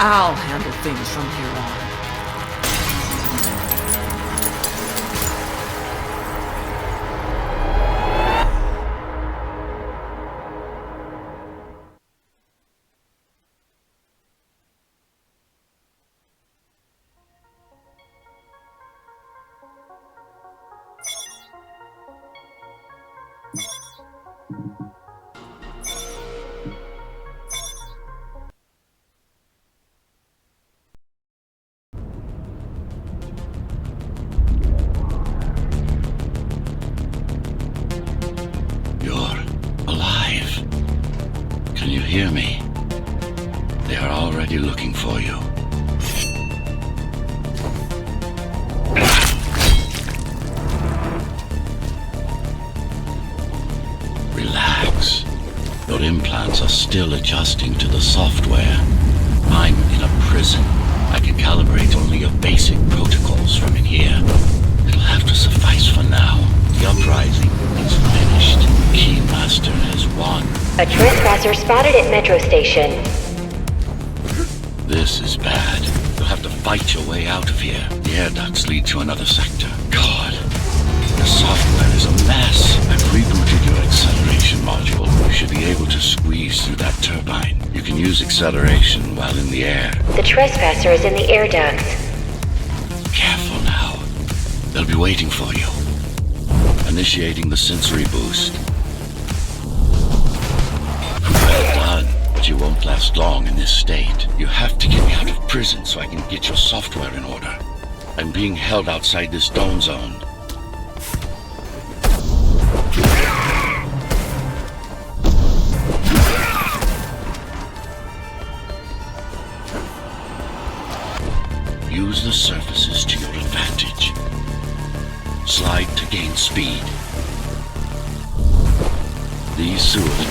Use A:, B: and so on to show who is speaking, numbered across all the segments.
A: I'll handle things from here on.
B: Can you hear me? They are already looking for you. Relax. Your implants are still adjusting to the software. I'm in a prison. I can calibrate only your basic protocols from in here. It'll have to suffice for now. The uprising is finished. Keymaster has won.
C: A trespasser spotted at Metro Station.
B: This is bad. You'll have to fight your way out of here. The air ducts lead to another sector. God, the software is a mess. I've rebooted your acceleration module. You should be able to squeeze through that turbine. You can use acceleration while in the air.
C: The trespasser is in the air ducts.
B: Careful now. They'll be waiting for you. Initiating the sensory boost. Well done, but you won't last long in this state. You have to get me out of prison so I can get your software in order. I'm being held outside this dome zone. Use the surfaces to your advantage. Slide to gain speed. These sewers...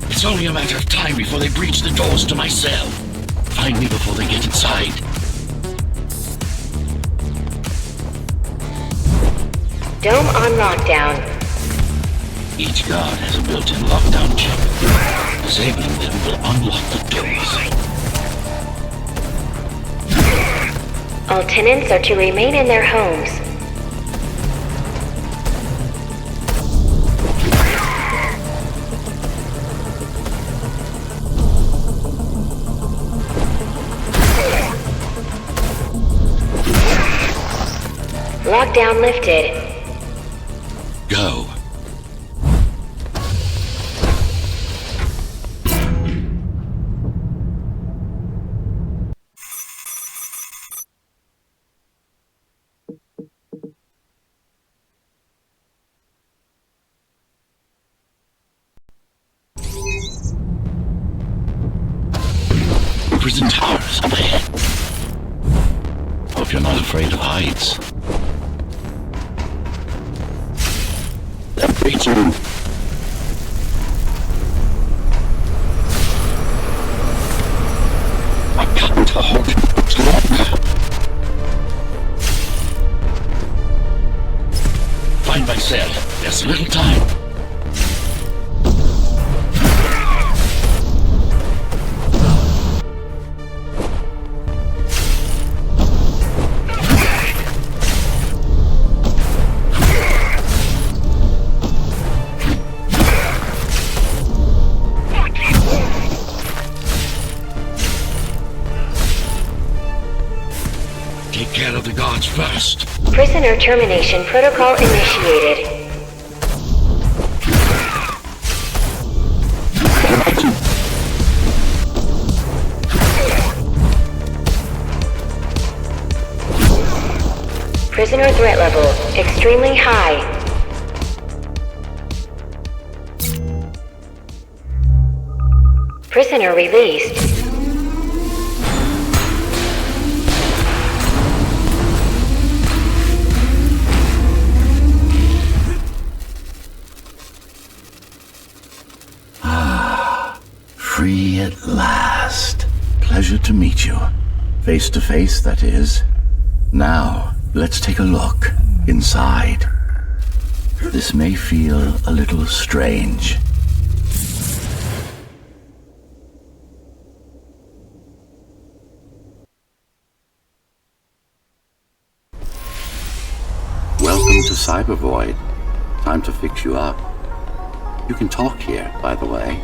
B: It's only a matter of time before they breach the doors to my cell. Find me before they get inside.
C: Dome on lockdown.
B: Each guard has a built-in lockdown chip. Disabling them will unlock the doors.
C: All tenants are to remain in their homes. Lockdown lifted.
B: Go. Prison towers up ahead. Hope you're not afraid of heights. Breaching. I can't hold it much longer. Find my cell. There's little time. Take care of the guards first.
C: Prisoner termination protocol initiated. Prisoner threat level extremely high. Prisoner released.
B: Free at last. Pleasure to meet you. Face to face, that is. Now, let's take a look inside. This may feel a little strange. Welcome to Cybervoid. Time to fix you up. You can talk here, by the way.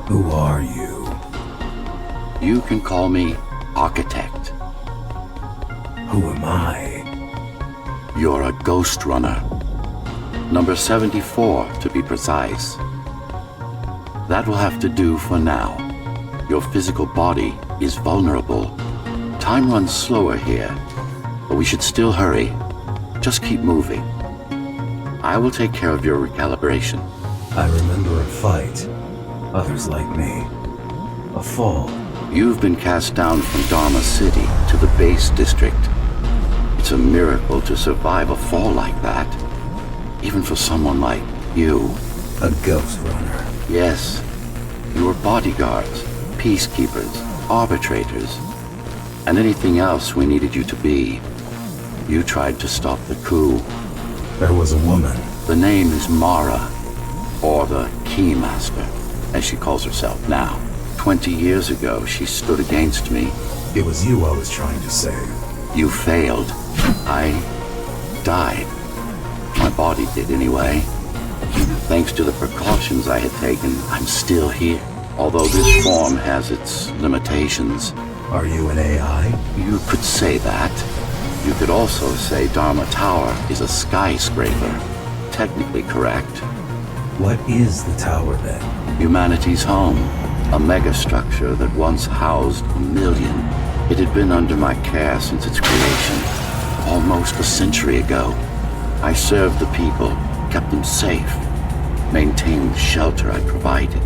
D: Who are you?
B: You can call me Architect.
D: Who am I?
B: You're a Ghostrunner. Number 74, to be precise. That will have to do for now. Your physical body is vulnerable. Time runs slower here, but we should still hurry. Just keep moving. I will take care of your recalibration.
D: I remember a fight. Others like me. A fall.
B: You've been cast down from Dharma City to the base district. It's a miracle to survive a fall like that. Even for someone like you.
D: A Ghostrunner.
B: Yes. You were bodyguards, peacekeepers, arbitrators, and anything else we needed you to be. You tried to stop the coup.
D: There was a woman.
B: The name is Mara, or the Keymaster, as she calls herself now. 20 years ago, she stood against me.
D: It was you I was trying to save.
B: You failed. I died. My body did anyway. Thanks to the precautions I had taken, I'm still here. Although this form has its limitations.
D: Are you an AI?
B: You could say that. You could also say Dharma Tower is a skyscraper. Technically correct.
D: What is the tower then?
B: Humanity's home. A megastructure that once housed 1 million. It had been under my care since its creation. Almost a century ago. I served the people, kept them safe, maintained the shelter I provided.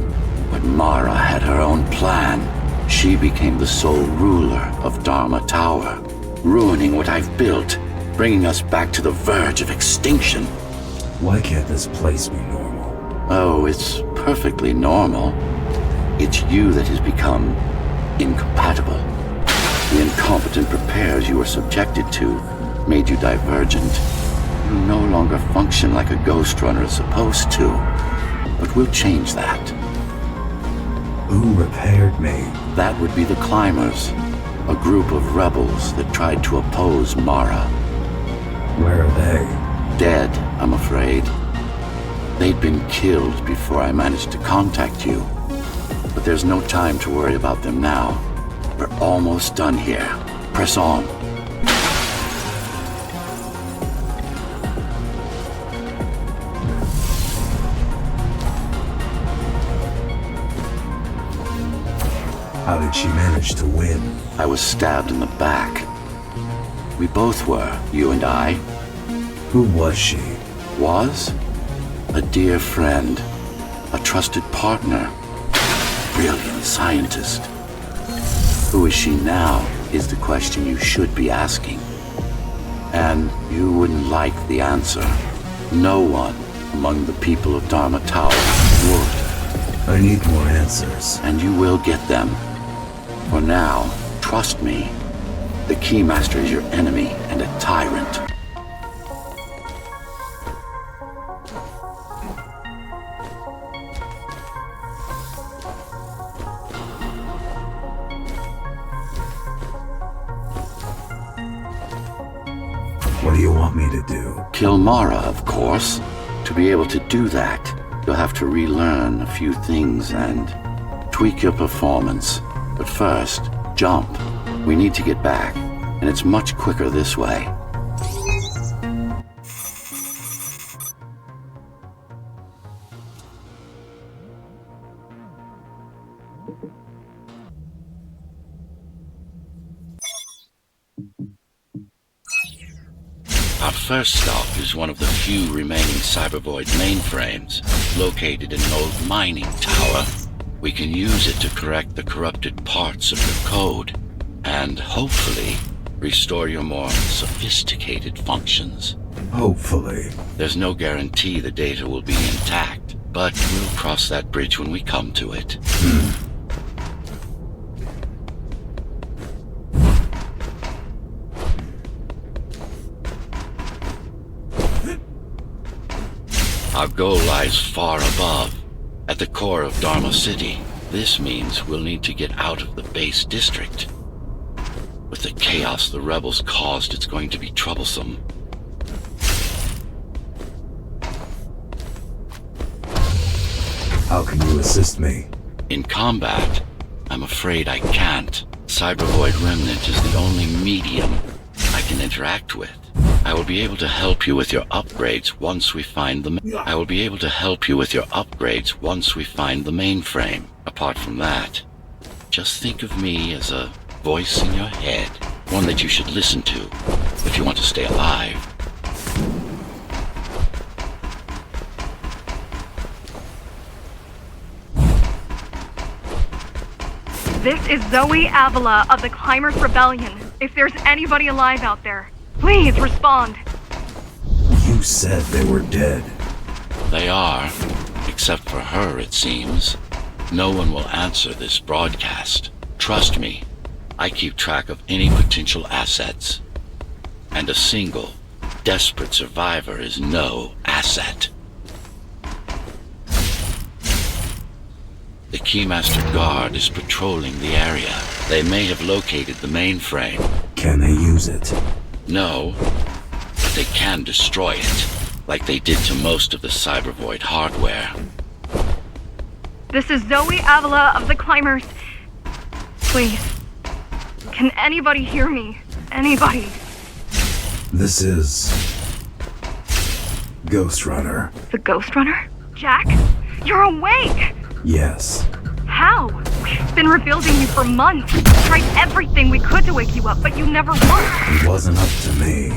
B: But Mara had her own plan. She became the sole ruler of Dharma Tower, ruining what I've built, bringing us back to the verge of extinction.
D: Why can't this place be normal?
B: Oh, it's perfectly normal. It's you that has become incompatible. The incompetent repairs you were subjected to made you divergent. You no longer function like a Ghostrunner is supposed to. But we'll change that.
D: Who repaired me?
B: That would be the Climbers, a group of rebels that tried to oppose Mara.
D: Where are they?
B: Dead, I'm afraid. They'd been killed before I managed to contact you. But there's no time to worry about them now. We're almost done here. Press on.
D: How did she manage to win?
B: I was stabbed in the back. We both were, you and I.
D: Who was she?
B: Was? A dear friend. A trusted partner. Brilliant scientist. Who is she now is the question you should be asking. And you wouldn't like the answer. No one among the people of Dharma Tower would.
D: I need more answers.
B: And you will get them. For now, trust me. The Keymaster is your enemy and a tyrant.
D: What do you want me to do?
B: Kill Mara, of course. To be able to do that, you'll have to relearn a few things and tweak your performance. But first, jump. We need to get back, and it's much quicker this way. Our first stop is one of the few remaining Cybervoid mainframes, located in an old mining tower. We can use it to correct the corrupted parts of your code, and hopefully restore your more sophisticated functions.
D: Hopefully.
B: There's no guarantee the data will be intact, But we'll cross that bridge when we come to it. Our goal lies far above, at the core of Dharma City. This means we'll need to get out of the base district. With the chaos the rebels caused, it's going to be troublesome.
D: How can you assist me?
B: In combat, I'm afraid I can't. Cybervoid Remnant is the only medium I can interact with. I will be able to help you with your upgrades once we find the mainframe. Apart from that, just think of me as a voice in your head, one that you should listen to if you want to stay alive.
E: This is Zoe Avila of the Climbers Rebellion. If there's anybody alive out there, please respond.
D: You said they were dead.
B: They are, except for her, it seems. No one will answer this broadcast. Trust me, I keep track of any potential assets. And a single, desperate survivor is no asset. The Keymaster Guard is patrolling the area. They may have located the mainframe.
D: Can they use it?
B: No, but they can destroy it, like they did to most of the Cybervoid hardware.
E: This is Zoe Avila of the Climbers. Please, can anybody hear me? Anybody?
D: This is... Ghostrunner.
E: The Ghostrunner? Jack? You're awake!
D: Yes.
E: How? We've been rebuilding you for months. Tried everything we could to wake you up, but you never woke.
D: It wasn't up to me.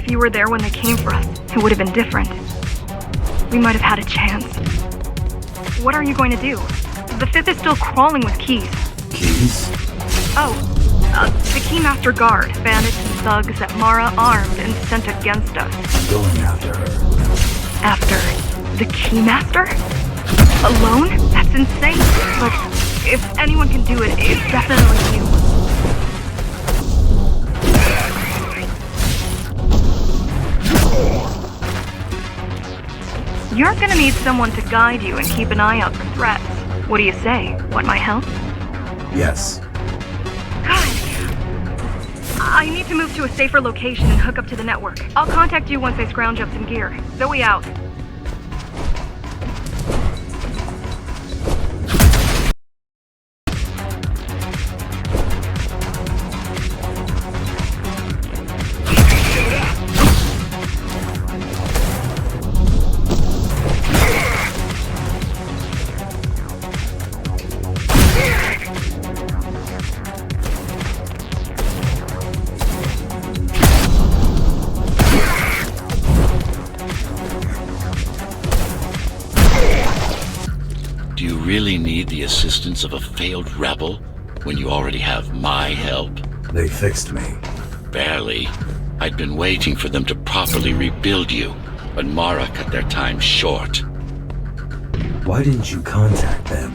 E: If you were there when they came for us, it would have been different. We might have had a chance. What are you going to do? The Fifth is still crawling with keys.
D: Keys?
E: Oh, the Keymaster Guard, bandits and thugs that Mara armed and sent against us.
D: I'm going after her.
E: After the Keymaster? Alone? That's insane. But if anyone can do it, it's definitely you. You're gonna need someone to guide you and keep an eye out for threats. What do you say? Want my help?
D: Yes.
E: Good. I need to move to a safer location and hook up to the network. I'll contact you once I scrounge up some gear. Zoe out.
B: Do you really need the assistance of a failed rebel when you already have my help?
D: They fixed me.
B: Barely. I'd been waiting for them to properly rebuild you, but Mara cut their time short.
D: Why didn't you contact them?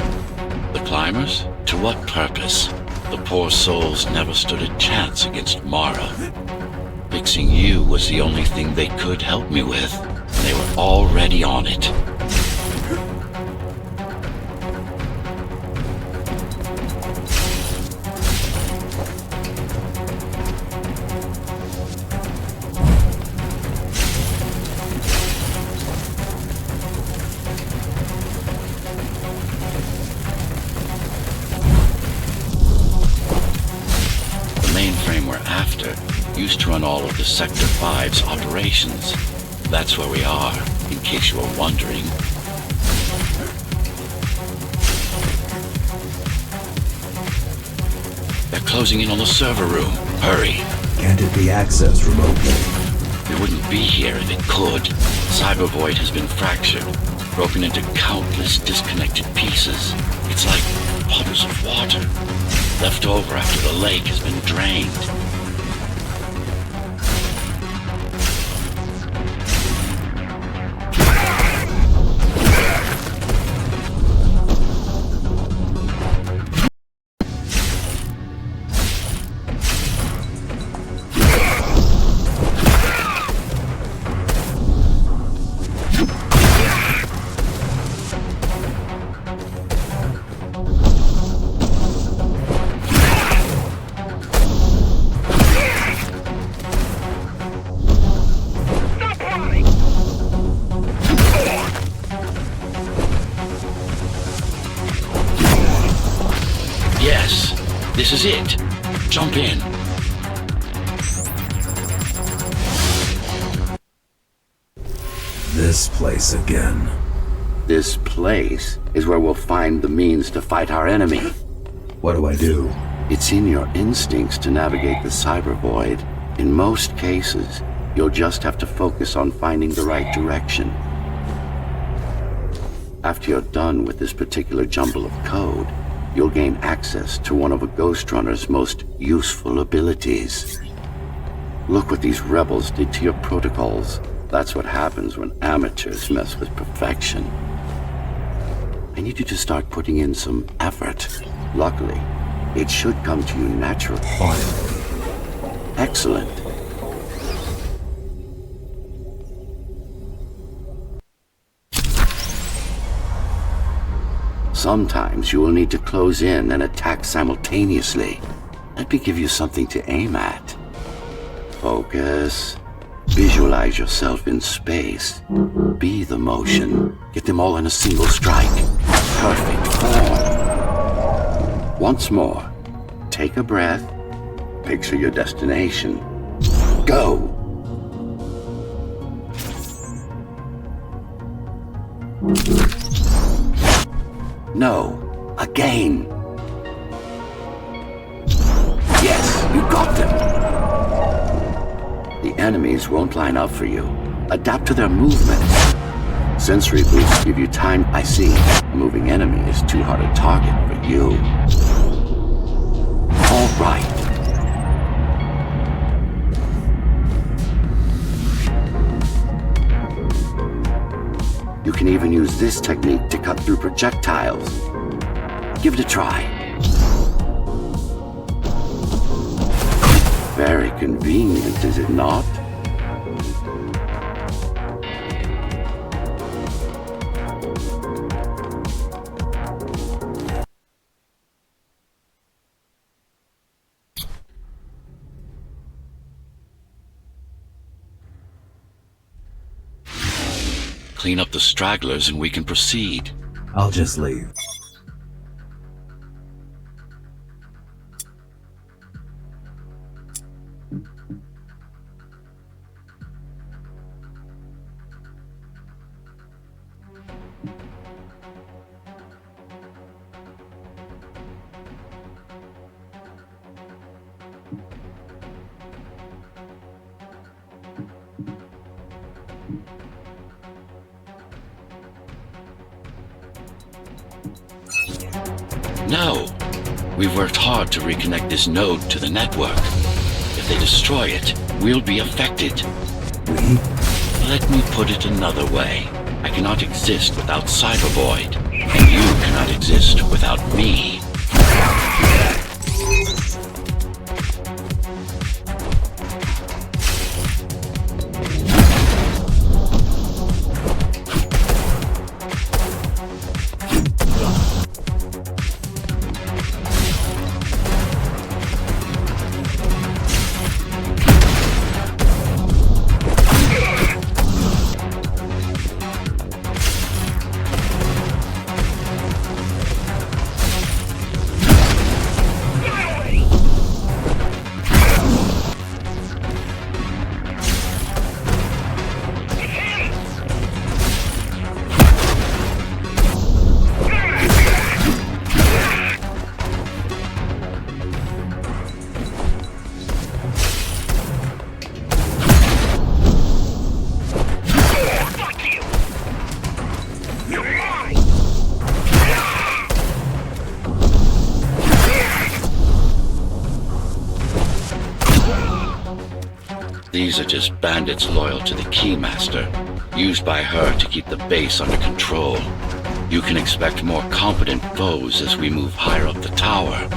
B: The climbers? To what purpose? The poor souls never stood a chance against Mara. Fixing you was the only thing they could help me with. They were already on it. mainframe we're after used to run all of the Sector 5's operations. That's where we are, in case you were wondering. They're closing in on the server room. Hurry.
D: Can't it be accessed remotely?
B: It wouldn't be here if it could. Cyber Void has been fractured, broken into countless disconnected pieces. It's like puddles of water, left over after the lake has been drained. Yes, this is it. Jump in.
D: This place again.
B: This place is where we'll find the means to fight our enemy.
D: What do I do?
B: It's in your instincts to navigate the cyber void. In most cases, you'll just have to focus on finding the right direction. After you're done with this particular jumble of code, you'll gain access to one of a Ghostrunner's most useful abilities. Look what these rebels did to your protocols. That's what happens when amateurs mess with perfection. I need you to start putting in some effort. Luckily, it should come to you naturally.
D: Finally.
B: Excellent. Sometimes you will need to close in and attack simultaneously. Let me give you something to aim at. Focus. Visualize yourself in space. Be the motion. Get them all in a single strike. Perfect form. Once more. Take a breath. Picture your destination. Go! No. Again. Yes, you got them. The enemies won't line up for you. Adapt to their movements. Sensory boosts give you time. I see. A moving enemy is too hard a target for you. All right. You can even use this technique to cut through projectiles. Give it a try. Very convenient, is it not? Clean up the stragglers and we can proceed.
D: I'll just leave.
B: No. We've worked hard to reconnect this node to the network. If they destroy it, we'll be affected.
D: We?
B: Let me put it another way. I cannot exist without Cyber Void, and you cannot exist without me. These are just bandits loyal to the Keymaster, used by her to keep the base under control. You can expect more competent foes as we move higher up the tower.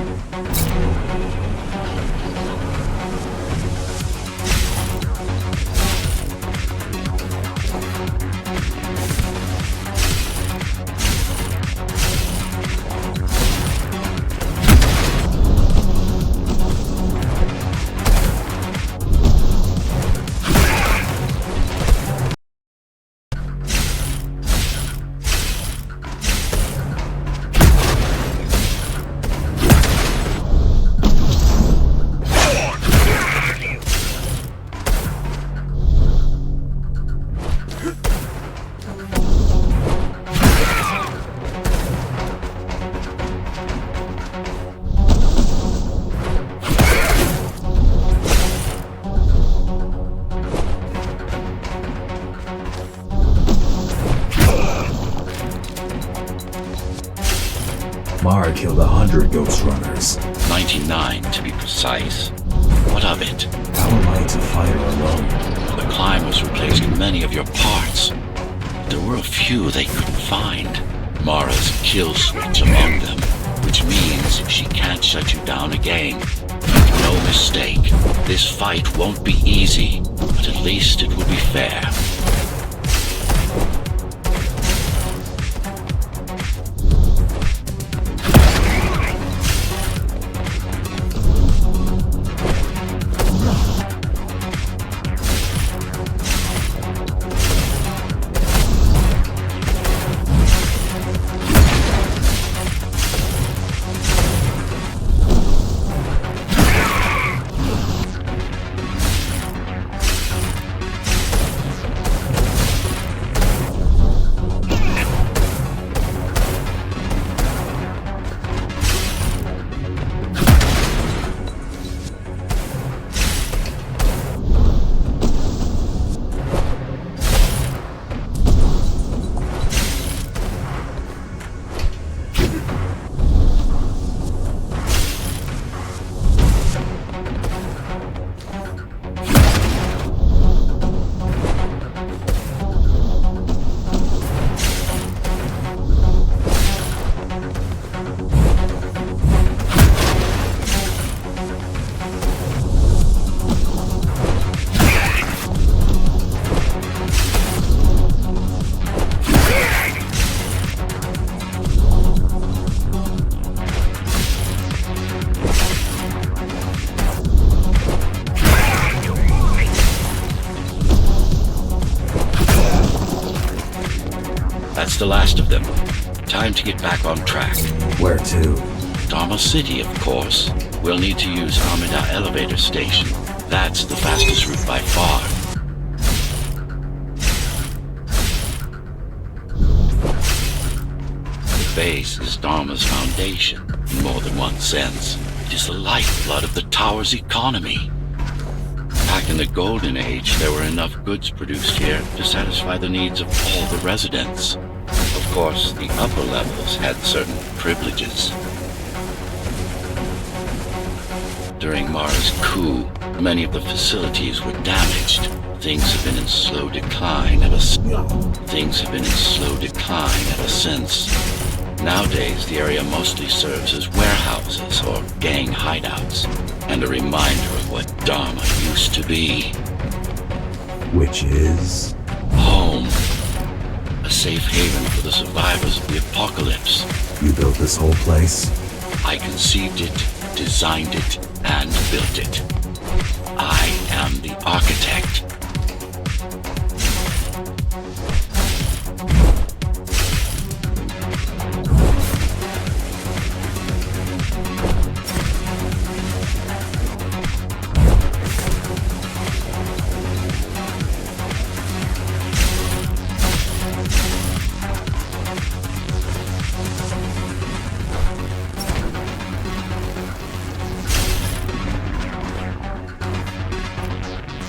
D: Mara killed 100 Ghostrunners.
B: 99 to be precise. What of it?
D: How am I to fight her alone?
B: The climb was replacing many of your parts. There were a few they couldn't find. Mara's kill switch among them, which means she can't shut you down again. Make no mistake, this fight won't be easy, but at least it will be fair. That's the last of them. Time to get back on track.
D: Where to?
B: Dharma City, of course. We'll need to use Amida Elevator Station. That's the fastest route by far. The base is Dharma's foundation, in more than one sense. It is the lifeblood of the tower's economy. Back in the Golden Age, there were enough goods produced here to satisfy the needs of all the residents. Of course, the upper levels had certain privileges. During Mara's coup, many of the facilities were damaged. Things have been in slow decline ever since. Nowadays, the area mostly serves as warehouses or gang hideouts, and a reminder of what Dharma used to be.
D: Which is?
B: Home. A safe haven for the survivors of the apocalypse.
D: You built this whole place?
B: I conceived it, designed it, and built it. I am the architect.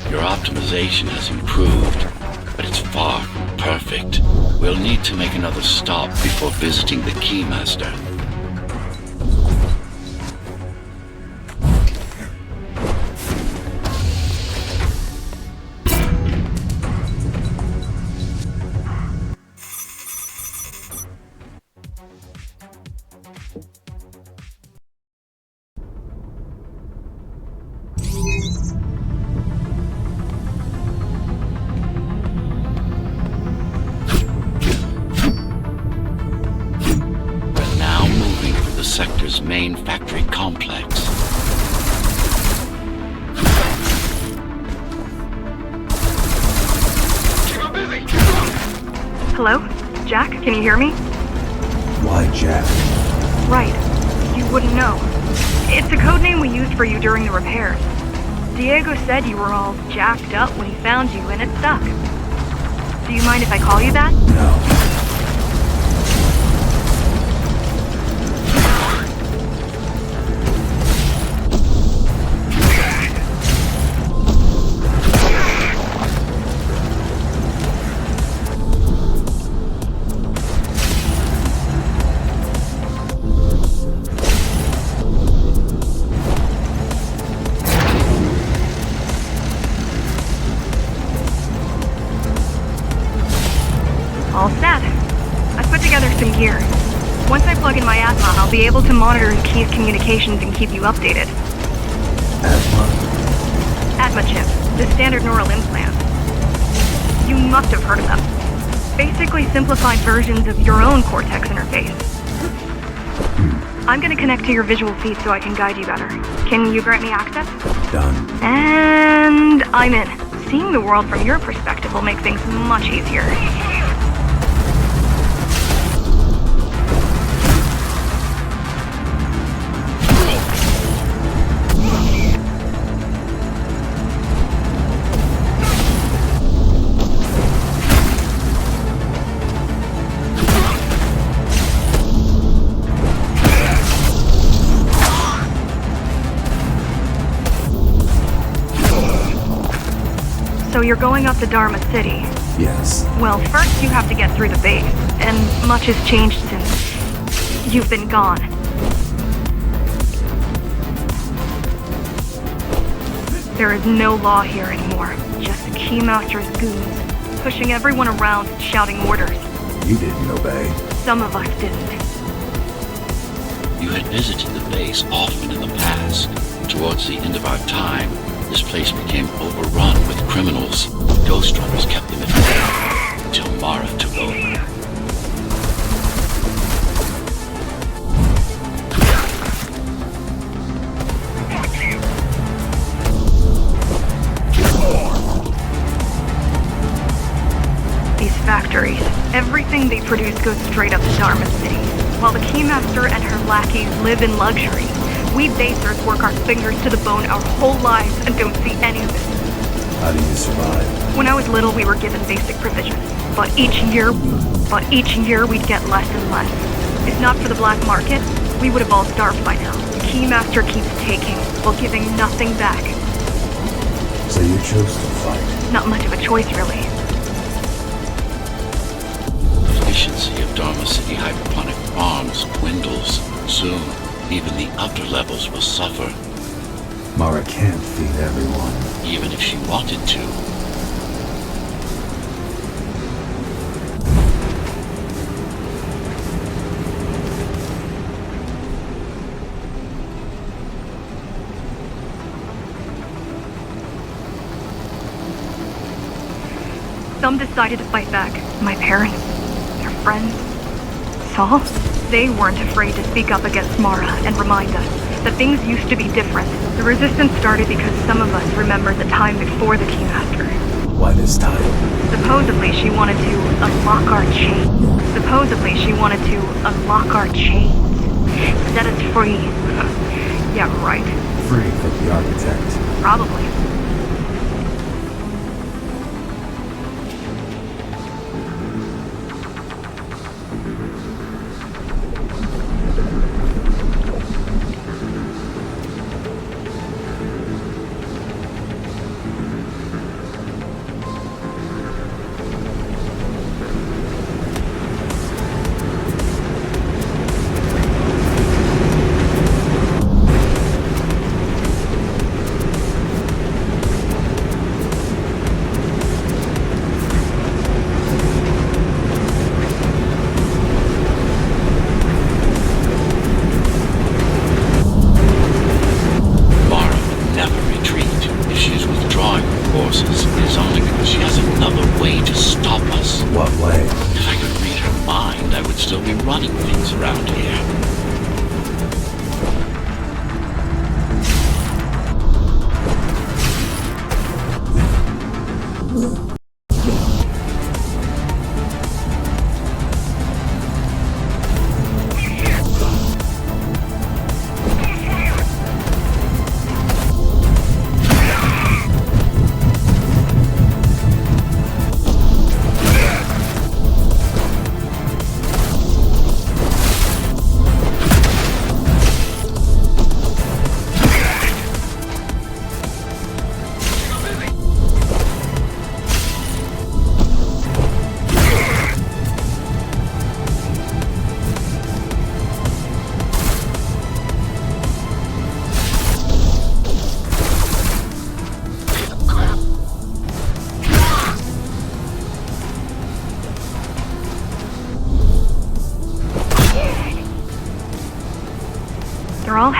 B: Your optimization has improved, but it's far from perfect. We'll need to make another stop before visiting the Keymaster. factory complex.
E: Hello? Jack, can you hear me?
D: Why Jack?
E: Right. You wouldn't know. It's a code name we used for you during the repairs. Diego said you were all jacked up when he found you, and it stuck. Do you mind if I call you that?
D: No.
E: All set. I put together some gear. Once I plug in my Atma, I'll be able to monitor the key's communications and keep you updated.
D: Atma?
E: Atma chip, the standard neural implant. You must have heard of them. Basically simplified versions of your own Cortex interface. I'm gonna connect to your visual feed so I can guide you better. Can you grant me access?
D: Done.
E: And I'm in. Seeing the world from your perspective will make things much easier. So you're going up to Dharma City.
D: Yes.
E: Well, first you have to get through the base, and much has changed since you've been gone. There is no law here anymore, just Keymaster's goons, pushing everyone around and shouting orders.
D: You didn't obey.
E: Some of us didn't.
B: You had visited the base often in the past. Towards the end of our time, this place became overrun with criminals. Ghostrunners kept them at bay until Mara took over.
E: These factories, everything they produce goes straight up to Dharma City. While the Keymaster and her lackeys live in luxury, we basers work our fingers to the bone our whole lives and don't see any of it.
D: How do you survive?
E: When I was little, we were given basic provisions. But each year we'd get less and less. If not for the black market, we would have all starved by now. The Keymaster keeps taking, while giving nothing back.
D: So you chose to fight?
E: Not much of a choice, really.
B: The efficiency of Dharma City hydroponic farms dwindles. Soon, even the upper levels will suffer,
D: Mara can't feed everyone.
B: even if she wanted to.
E: Some decided to fight back. My parents, their friends, Saul. They weren't afraid to speak up against Mara and remind us that things used to be different. The resistance started because some of us remembered the time before the Keymaster.
D: Why this time?
E: Supposedly she wanted to unlock our chains. Set us free. Yeah, right.
D: Free from the architect.
E: Probably.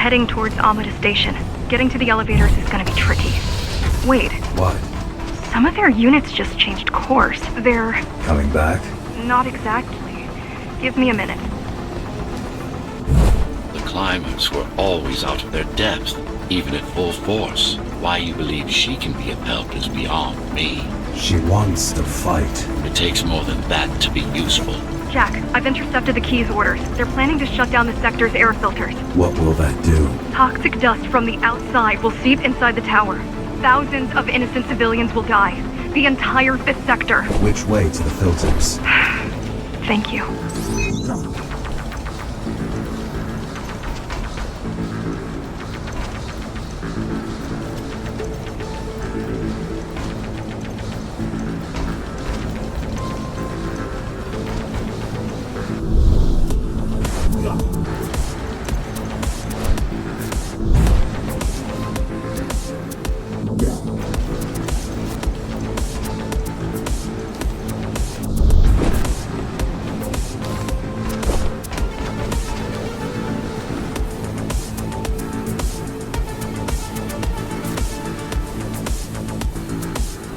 E: heading towards Amada Station. Getting to the elevators is gonna be tricky. Wait,
D: What?
E: some of their units just changed course. They're...
D: Coming back?
E: not exactly. Give me a minute.
B: The climbers were always out of their depth, even at full force. Why you believe she can be of help is beyond me.
D: She wants to fight.
B: It takes more than that to be useful.
E: Jack, I've intercepted the Key's orders. They're planning to shut down the sector's air filters.
D: What will that do?
E: Toxic dust from the outside will seep inside the tower. Thousands of innocent civilians will die. The entire 5th sector.
D: Which way to the filters?
E: Thank you.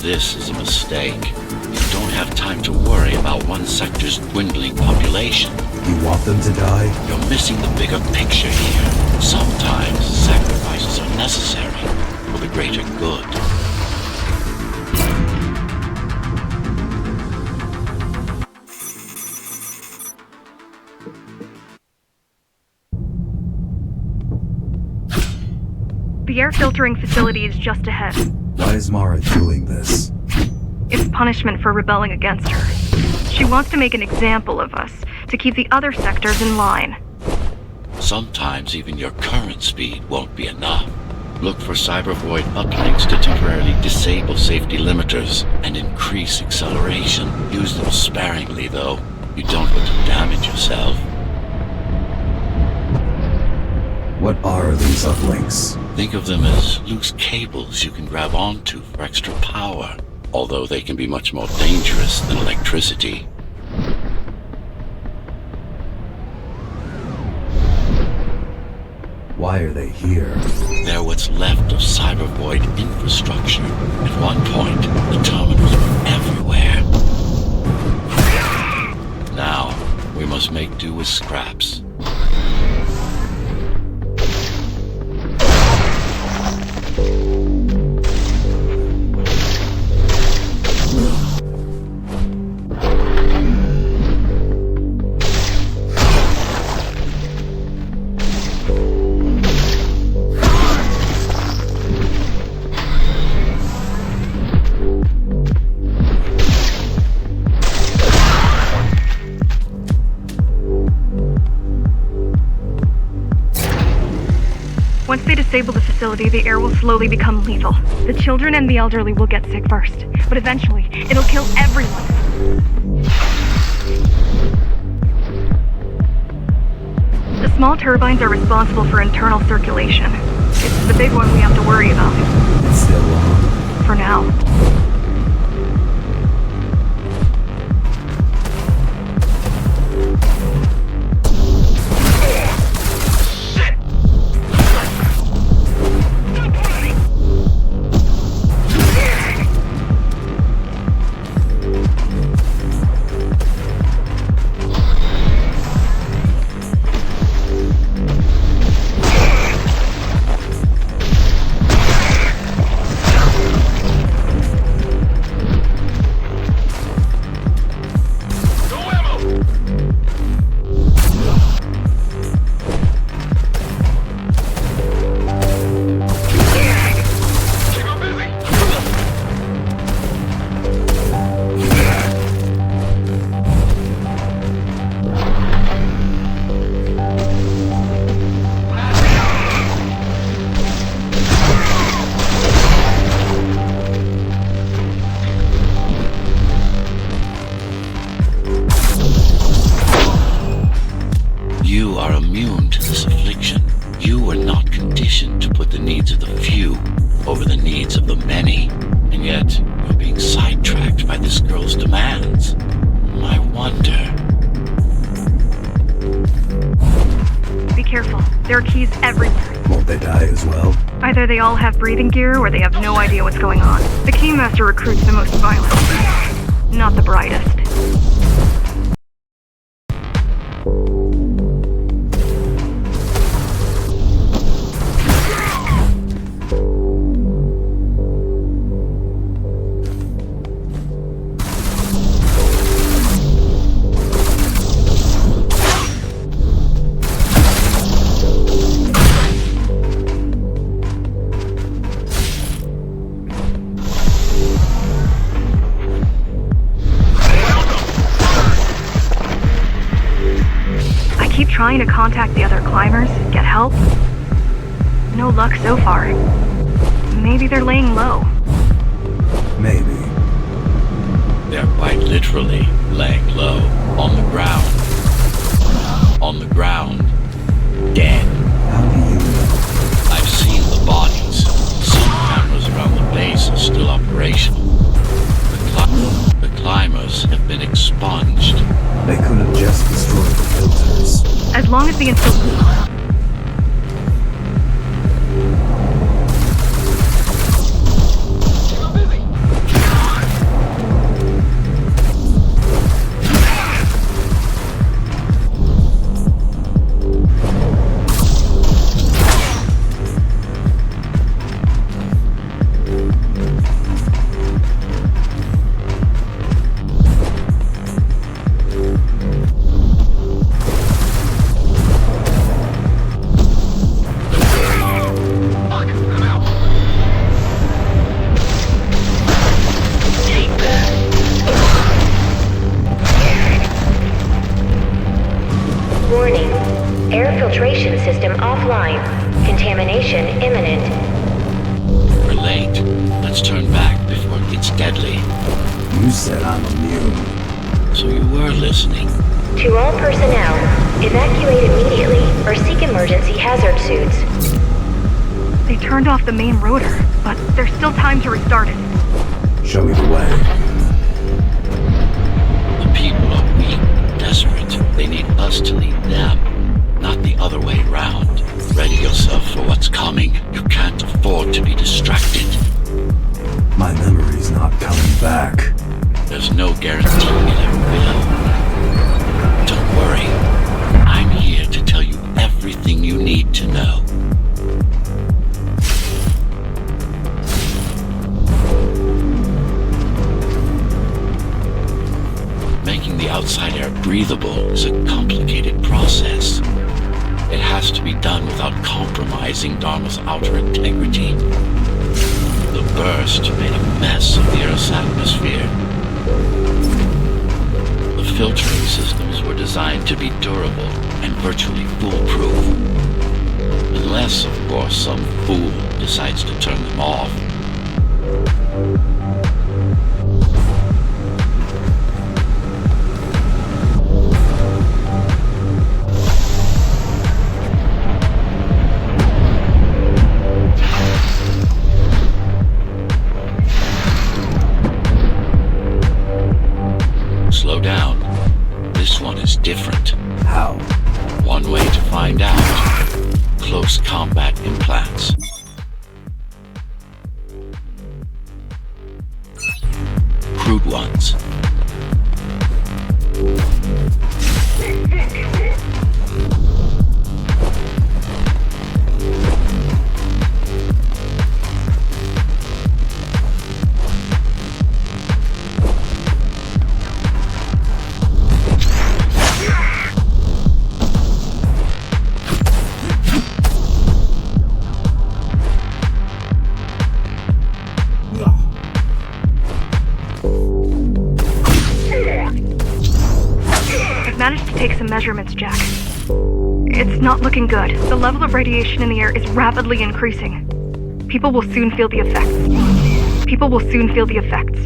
B: This is a mistake. You don't have time to worry about one sector's dwindling population.
D: You want them to die?
B: You're missing the bigger picture here. Sometimes sacrifices are necessary for the greater good.
E: The air filtering facility is just ahead.
D: Why is Mara doing this?
E: It's punishment for rebelling against her. She wants to make an example of us, to keep the other sectors in line.
B: Sometimes even your current speed won't be enough. Look for cybervoid uplinks to temporarily disable safety limiters and increase acceleration. Use them sparingly, though. You don't want to damage yourself.
D: What are these uplinks?
B: Think of them as loose cables you can grab onto for extra power, although they can be much more dangerous than electricity.
D: Why are they here?
B: They're what's left of cybervoid infrastructure. At one point, the terminals were everywhere. Now, we must make do with scraps.
E: Once they disable the facility, the air will slowly become lethal. The children and the elderly will get sick first, but eventually, it'll kill everyone. The small turbines are responsible for internal circulation. It's the big one we have to worry about.
D: It's still on.
E: For now.
B: You are immune to this affliction. You are not conditioned to put the needs of the few over the needs of the many. And yet, you're being sidetracked by this girl's demands. I wonder.
E: Be careful. There are keys everywhere.
D: They die as well?
E: Either they all have breathing gear or they have no idea what's going on. The Keymaster recruits the most violent. Not the brightest. Trying to contact the other climbers, get help. No luck so far. Maybe they're laying low.
D: Maybe.
B: They're quite literally laying low, on the ground. On the ground. Dead.
D: How do you know?
B: I've seen the bodies. Some cameras around the base are still operational. The climbers have been expunged.
D: They could have just destroyed the filters.
E: As long as the
C: Warning. Air filtration system offline. Contamination imminent.
B: We're late. Let's turn back before it gets deadly.
D: You said I'm immune.
B: So you were listening.
C: To all personnel, evacuate immediately or seek emergency hazard suits.
E: They turned off the main rotor, but there's still time to restart it.
D: Show me the way.
B: The people are weak, desperate. They need us to lead them, not the other way around. Ready yourself for what's coming. You can't afford to be distracted.
D: My memory's not coming back.
B: There's no guarantee it ever will. Don't worry. I'm here to tell you everything you need to know. Making the outside air breathable is a complicated process. It has to be done without compromising Dharma's outer integrity. The burst made a mess of the Earth's atmosphere. The filtering systems were designed to be durable and virtually foolproof. Unless, of course, some fool decides to turn them off. Slow down. This one is different.
D: How?
B: One way to find out. Close combat implants. Crude ones.
E: Managed to take some measurements, Jack. It's not looking good. The level of radiation in the air is rapidly increasing. People will soon feel the effects. People will soon feel the effects.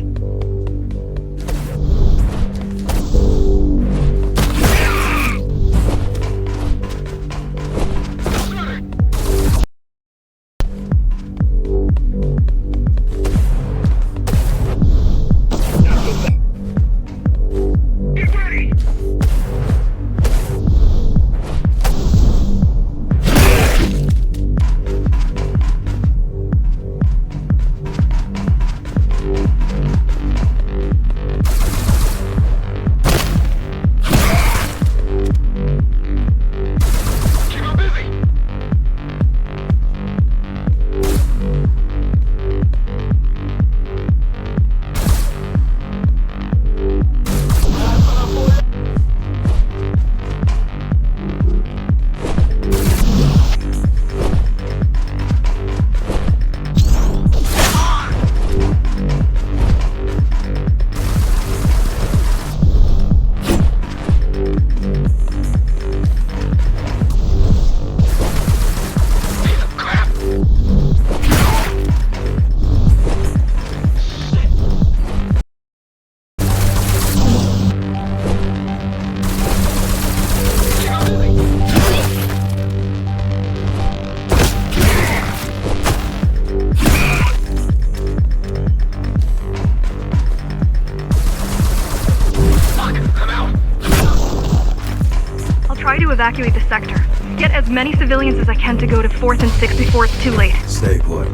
E: evacuate the sector. Get as many civilians as I can to go to 4th and 6th before it's too late.
D: Stay put.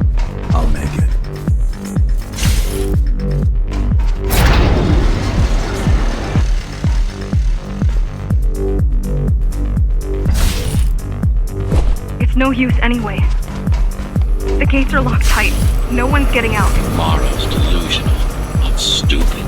D: I'll make it.
E: It's no use anyway. The gates are locked tight. No one's getting out.
B: Morrow's delusional. I'm stupid.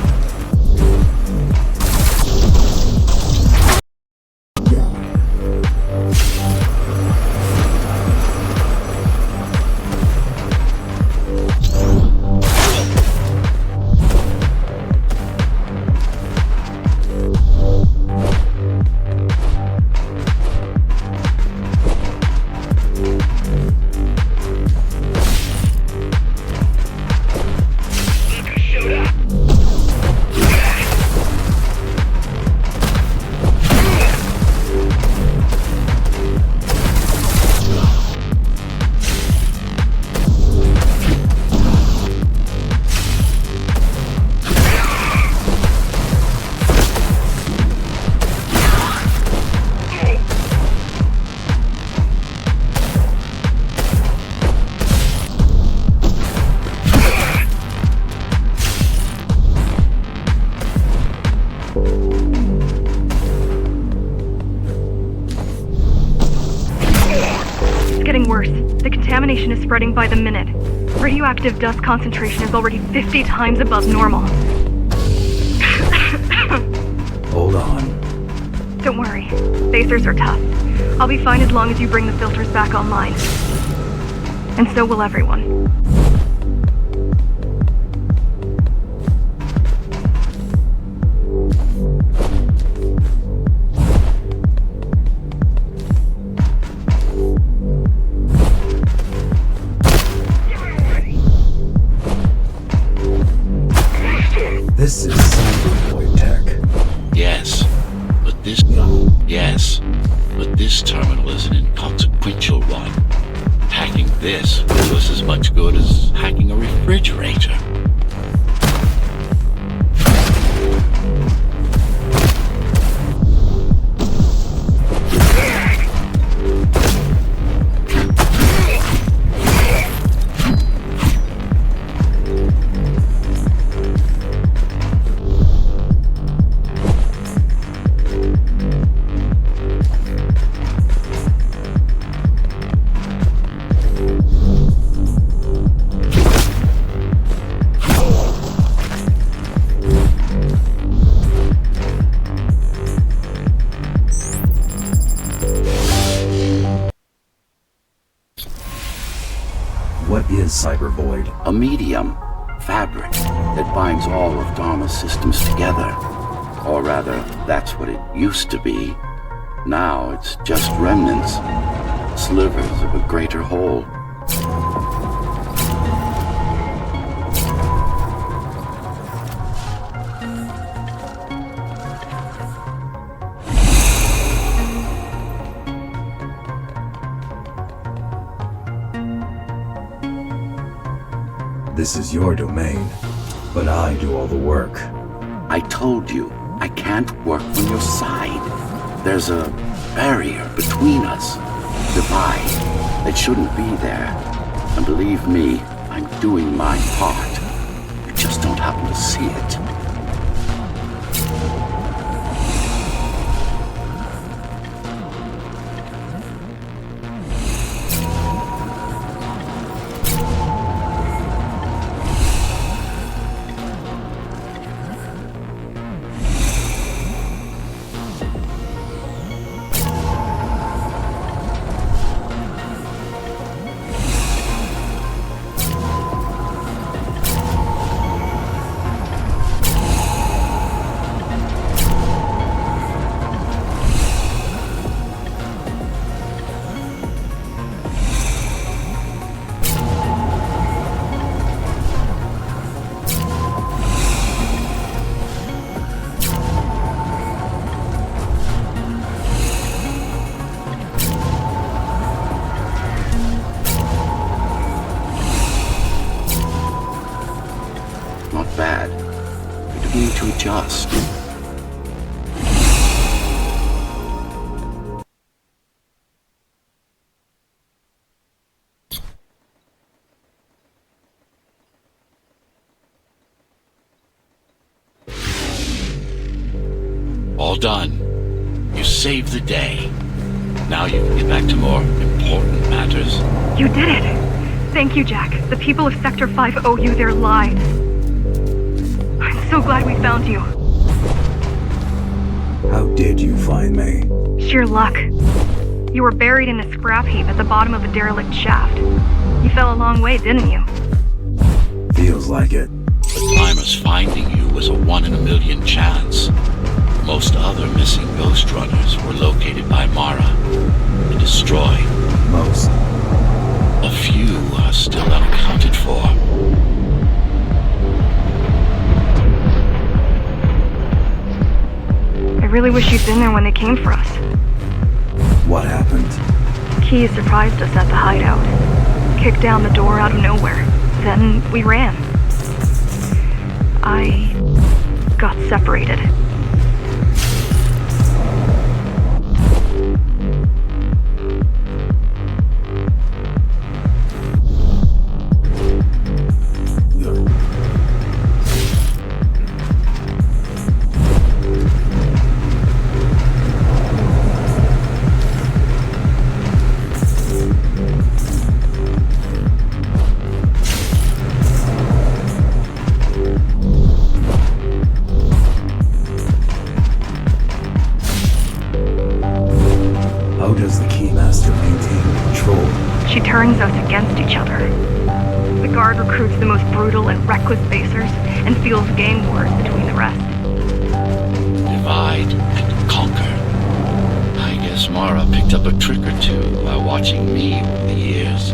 E: Contamination is spreading by the minute. Radioactive dust concentration is already 50 times above normal.
D: Hold on.
E: Don't worry. Phasers are tough. I'll be fine as long as you bring the filters back online. And so will everyone.
D: This is cyberboy tech.
B: Yes, but this terminal is an inconsequential one. Hacking this will do us as much good as hacking a refrigerator.
D: What is Cybervoid?
B: A medium, fabric, that binds all of Dharma's systems together. Or rather, that's what it used to be. Now it's just remnants, slivers of a greater whole.
D: This is your domain, but I do all the work.
B: I told you, I can't work on your side. There's a barrier between us, divide, that shouldn't be there. And believe me, I'm doing my part. You just don't happen to see it. Bad. We need to adjust. All done. You saved the day. Now you can get back to more important matters.
E: You did it! Thank you, Jack. The people of Sector 5 owe you their lives. I'm so glad we found you.
D: How did you find me?
E: Sheer luck. You were buried in a scrap heap at the bottom of a derelict shaft. You fell a long way, didn't you?
D: Feels like it.
B: The climbers finding you was a 1 in a million chance. Most other missing Ghostrunners were located by Mara and destroyed.
D: Most.
B: A few are still unaccounted for.
E: I really wish you'd been there when they came for us.
D: What happened?
E: Key surprised us at the hideout. Kicked down the door out of nowhere. Then we ran. I got separated.
D: How does the Keymaster maintain control?
E: She turns us against each other. The guard recruits the most brutal and reckless basers and fuels gang wars between the rest.
B: Divide and conquer. I guess Mara picked up a trick or two while watching me over the years.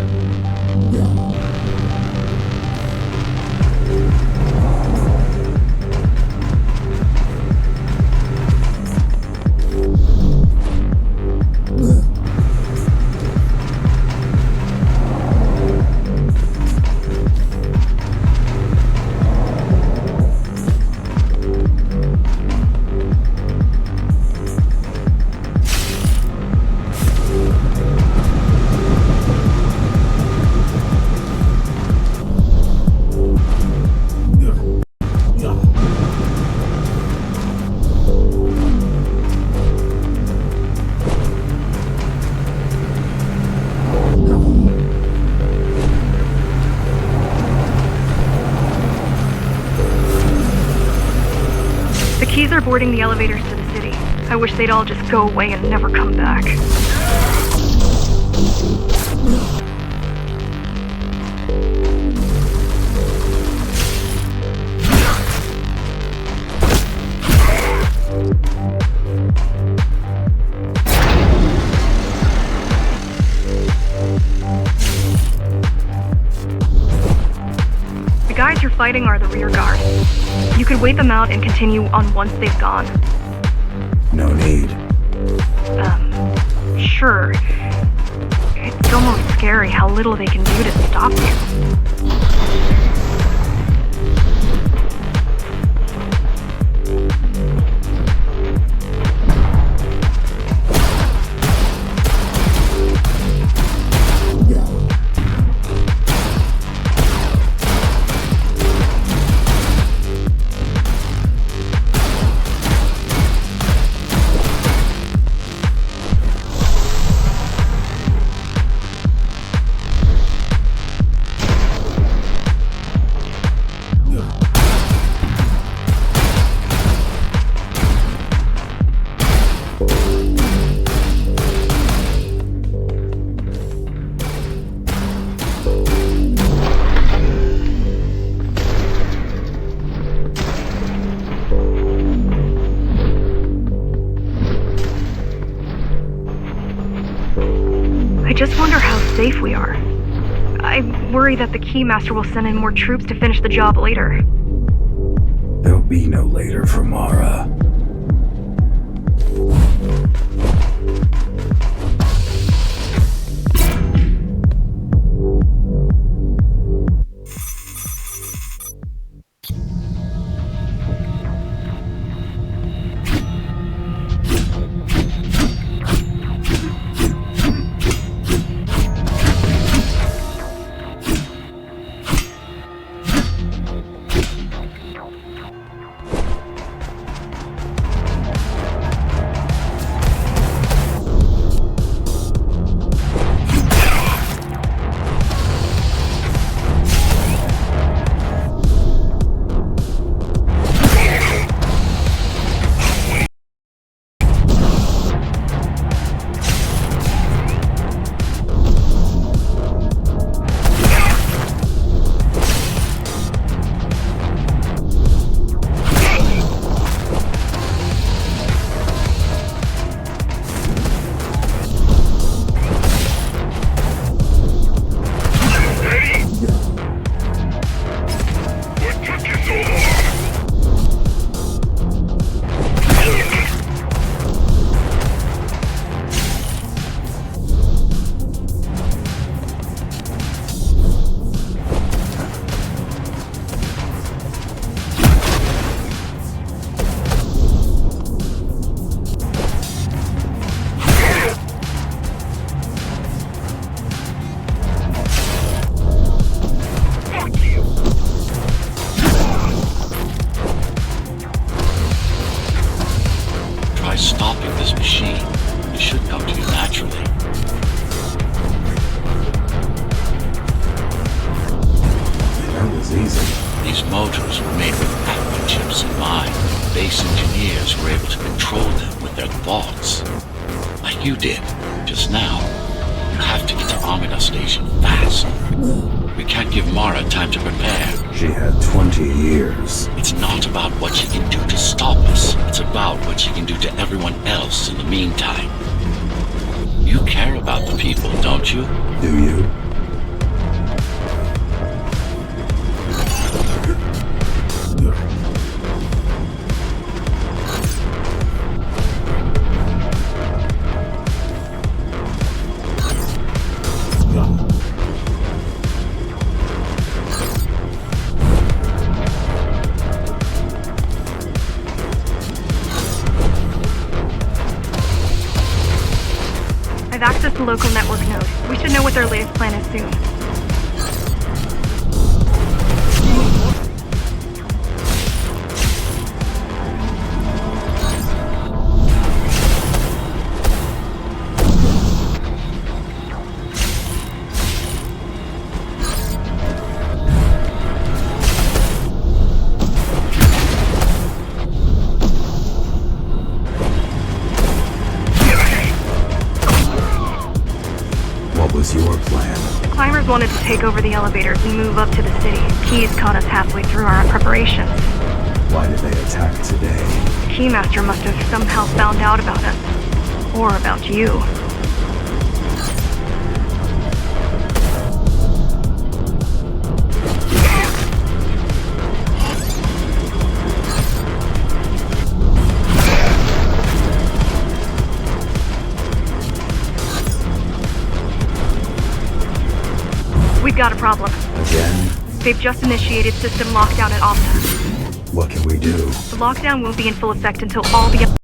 E: Keys are boarding the elevators to the city. I wish they'd all just go away and never come back. The guys you're fighting are the rear guard. You could wait them out and continue on once they've gone.
D: No need.
E: Sure. It's almost scary how little they can do to stop you. I just wonder how safe we are. I worry that the Keymaster will send in more troops to finish the job later.
D: There'll be no later for Mara.
B: motors were made with Atma chips in mind. Base engineers were able to control them with their thoughts. Like you did, just now. You have to get to Amida Station fast. We can't give Mara time to prepare.
D: She had 20 years.
B: It's not about what she can do to stop us. It's about what she can do to everyone else in the meantime. You care about the people, don't you?
D: Do you?
E: I've accessed the local network node. We should know what their latest plan is soon.
D: What was your plan?
E: The climbers wanted to take over the elevators and move up to the city. Keys caught us halfway through our preparations.
D: Why did they attack today?
E: The Keymaster must have somehow found out about us. Or about you. We've got a problem.
D: Again?
E: They've just initiated system lockdown at Opta.
D: What can we do?
E: The lockdown won't be in full effect until all the...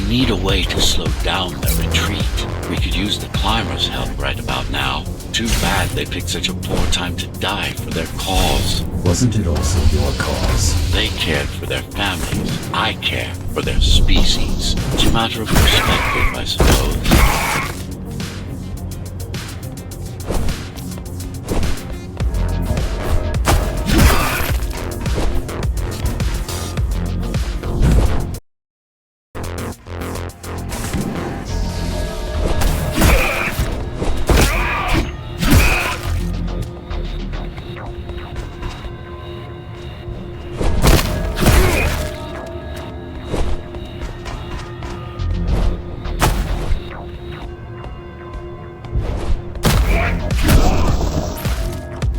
B: Need a way to slow down their retreat. We could use the climbers' help right about now. Too bad they picked such a poor time to die for their cause.
D: Wasn't it also your cause?
B: They cared for their families. I care for their species. It's a matter of perspective, I suppose.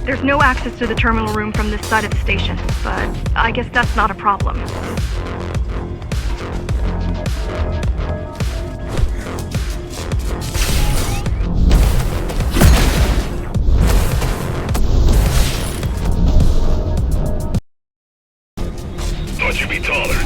E: There's no access to the terminal room from this side of the station, but I guess that's not a problem.
F: Thought you'd be taller.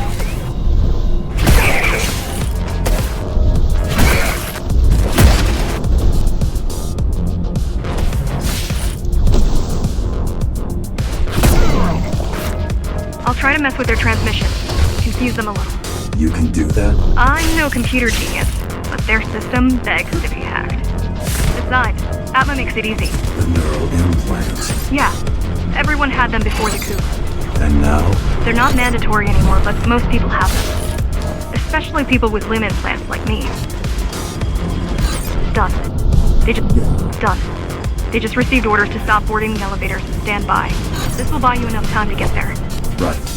E: I'll try to mess with their transmission. Confuse them a little.
D: You can do that?
E: I'm no computer genius, but their system begs to be hacked. Besides, Atma makes it easy.
D: The neural implant.
E: Yeah, everyone had them before the coup.
D: And now?
E: They're not mandatory anymore, but most people have them. Especially people with limb implants like me. Done. They just received orders to stop boarding the elevators and stand by. This will buy you enough time to get there.
D: Right.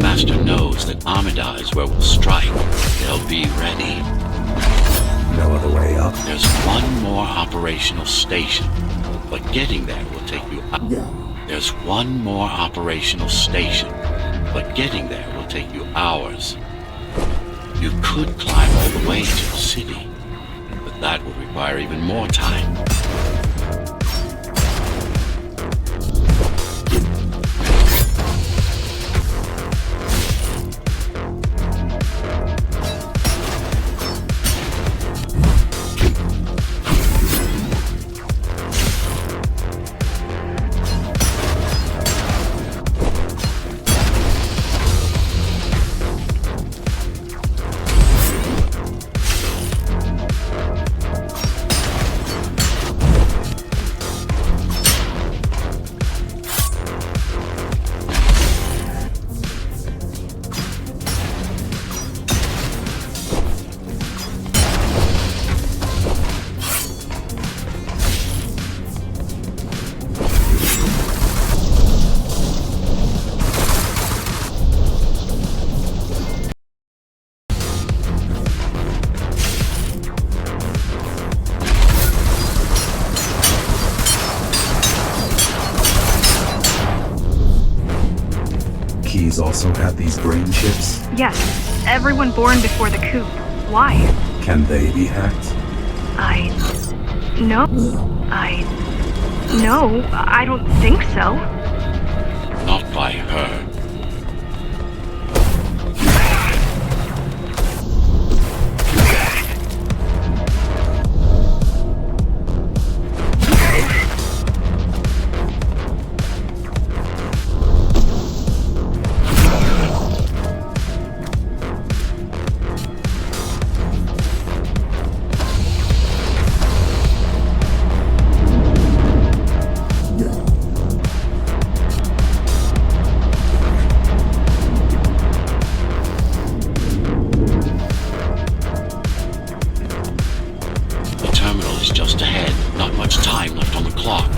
B: Master knows that Amida is where we'll strike. They'll be ready.
D: No other way up?
B: There's one more operational station, but getting there will take you There's one more operational station, but getting there will take you hours. You could climb all the way to the city, but that would require even more time.
D: Keys also have these brain chips?
E: Yes, everyone born before the coup. Why?
D: Can they be hacked?
E: No, I don't think so.
B: Not by her. Just ahead. Not much time left on the clock.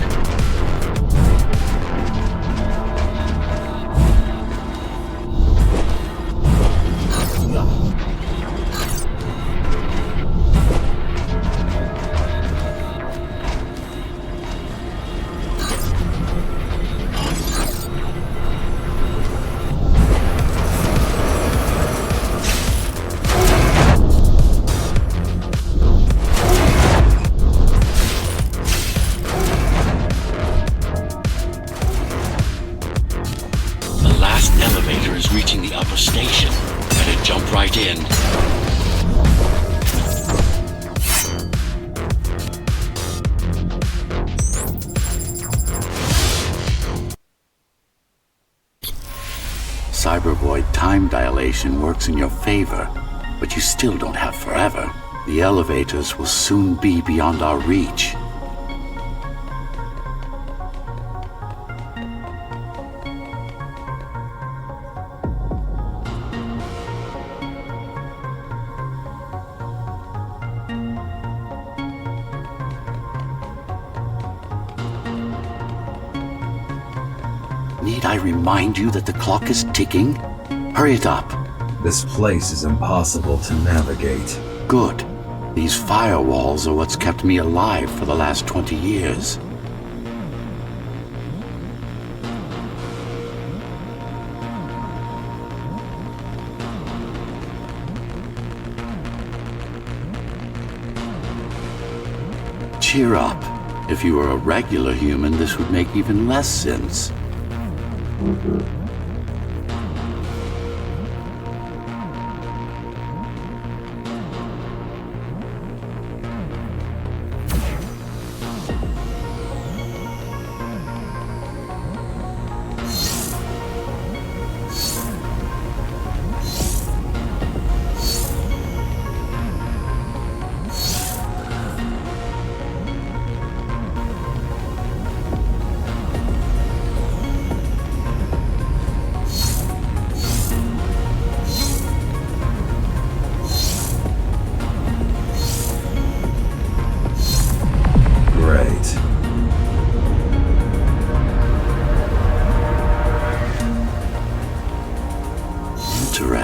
B: Elevator is reaching the upper station. Better jump right in. Cybervoid time dilation works in your favor, but you still don't have forever. The elevators will soon be beyond our reach. Need I remind you that the clock is ticking? Hurry it up.
D: This place is impossible to navigate.
B: Good. These firewalls are what's kept me alive for the last 20 years. Cheer up. If you were a regular human, this would make even less sense.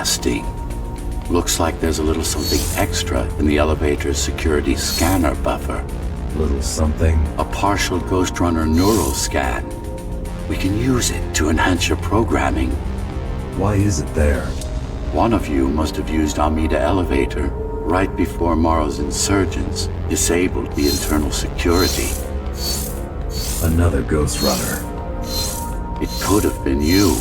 B: Interesting. Looks like there's a little something extra in the elevator's security scanner buffer.
D: Little something.
B: A partial Ghostrunner neural scan. We can use it to enhance your programming.
D: Why is it there?
B: One of you must have used Amida elevator right before Morrow's insurgents disabled the internal security.
D: Another Ghostrunner.
B: It could have been you.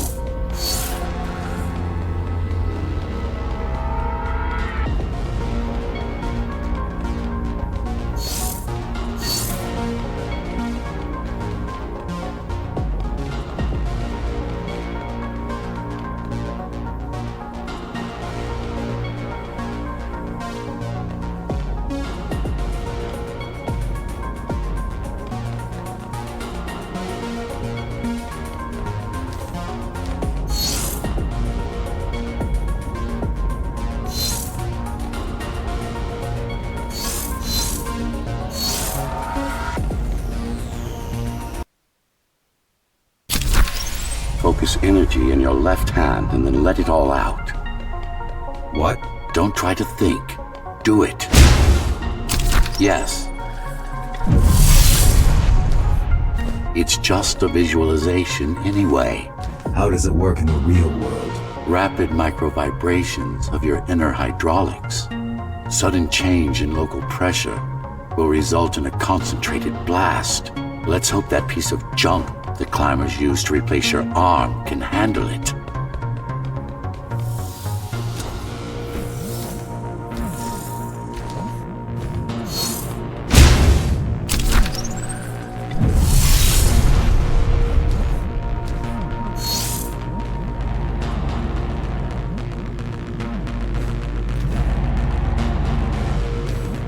B: Focus energy in your left hand and then let it all out.
D: What?
B: Don't try to think. Do it. Yes. It's just a visualization anyway.
D: How does it work in the real world?
B: Rapid micro-vibrations of your inner hydraulics. Sudden change in local pressure will result in a concentrated blast. Let's hope that piece of junk the climbers use to replace your arm can handle it.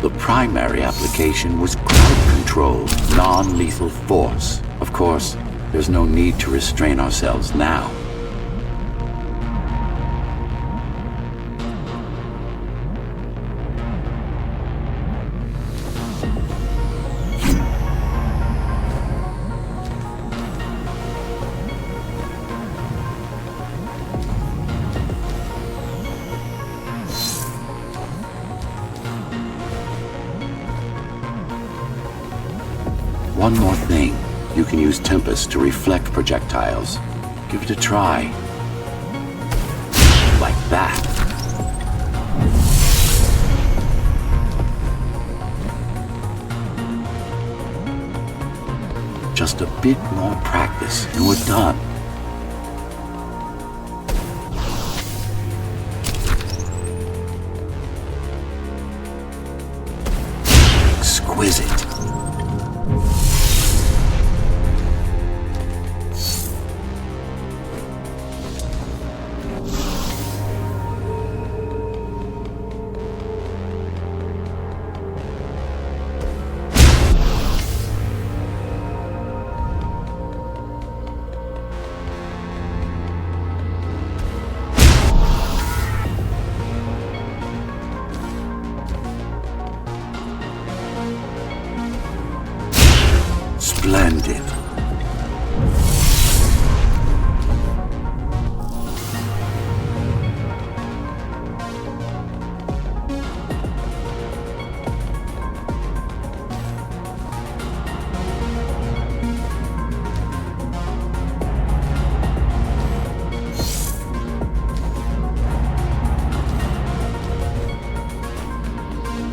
B: The primary application was crowd control, non-lethal force. Of course, there's no need to restrain ourselves now. One more thing. You can use Tempest to reflect projectiles. Give it a try. Like that. Just a bit more practice and we're done. Exquisite. Splendid.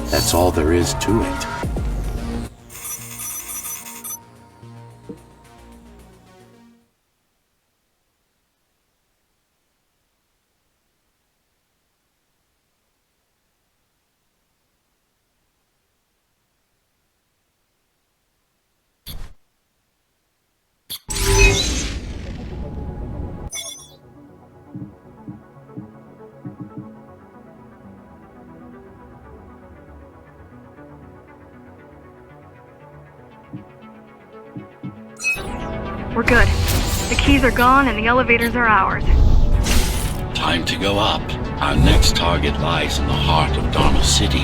B: That's all there is to it.
E: We're good. The keys are gone and the elevators are ours.
B: Time to go up. Our next target lies in the heart of Dharma City.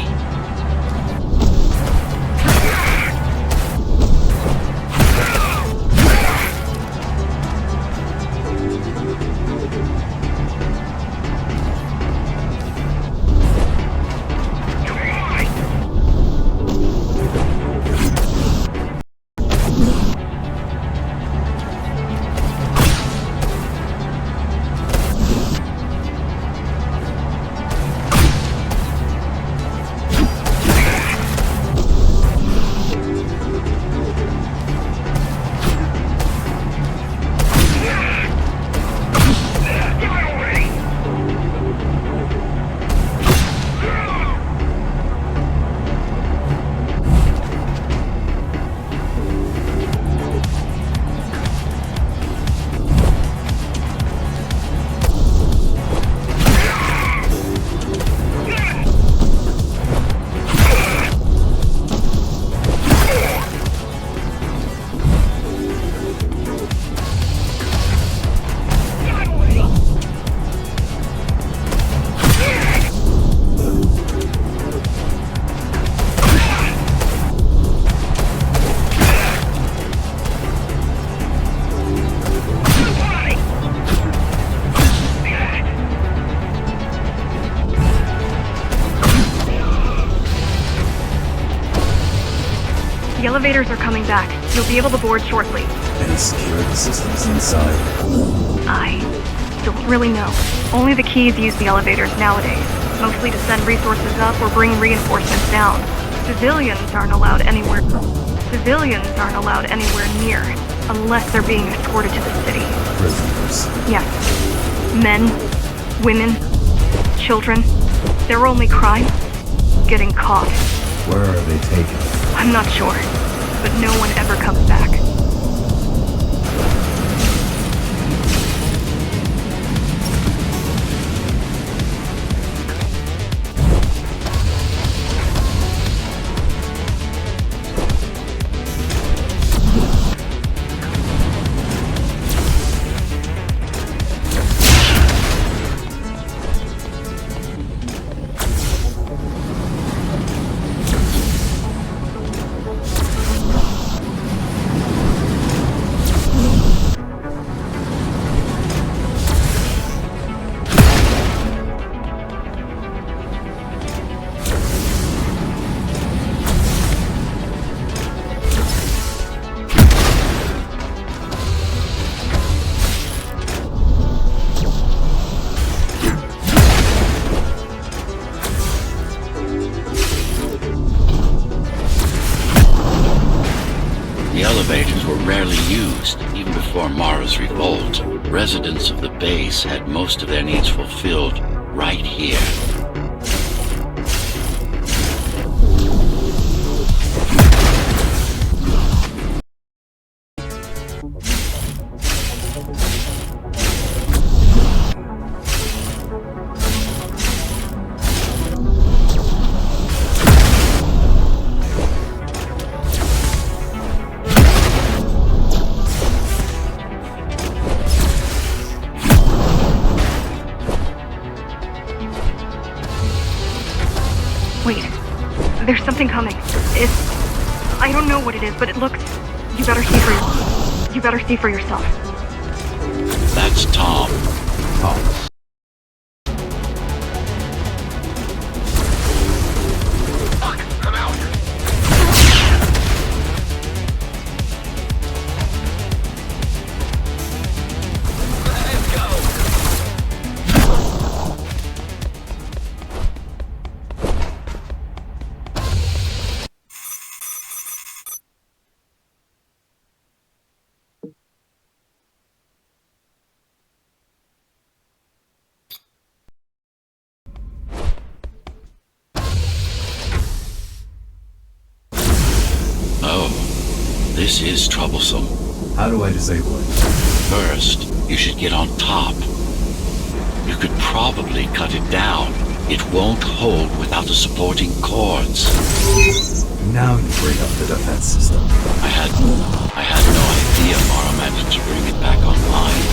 E: elevators are coming back. You'll be able to board shortly.
D: Any security systems inside?
E: I don't really know. Only the keys use the elevators nowadays, mostly to send resources up or bring reinforcements down. Civilians aren't allowed anywhere near, unless they're being escorted to the city.
D: Prisoners.
E: Yes. Men, women, children. Their only crime? Getting caught.
D: Where are they taken?
E: I'm not sure, but no one ever comes back.
B: The elevators were rarely used, even before Mara's revolt. Residents of the base had most of their needs fulfilled right here.
E: Wait, there's something coming. I don't know what it is, but it looks... You better see for yourself.
B: That's Tom.
D: Tom.
B: Oh, this is troublesome.
D: How do I disable it?
B: First, you should get on top. You could probably cut it down. It won't hold without the supporting cords.
D: Now you bring up the defense system.
B: I had no idea Mara managed to bring it back online.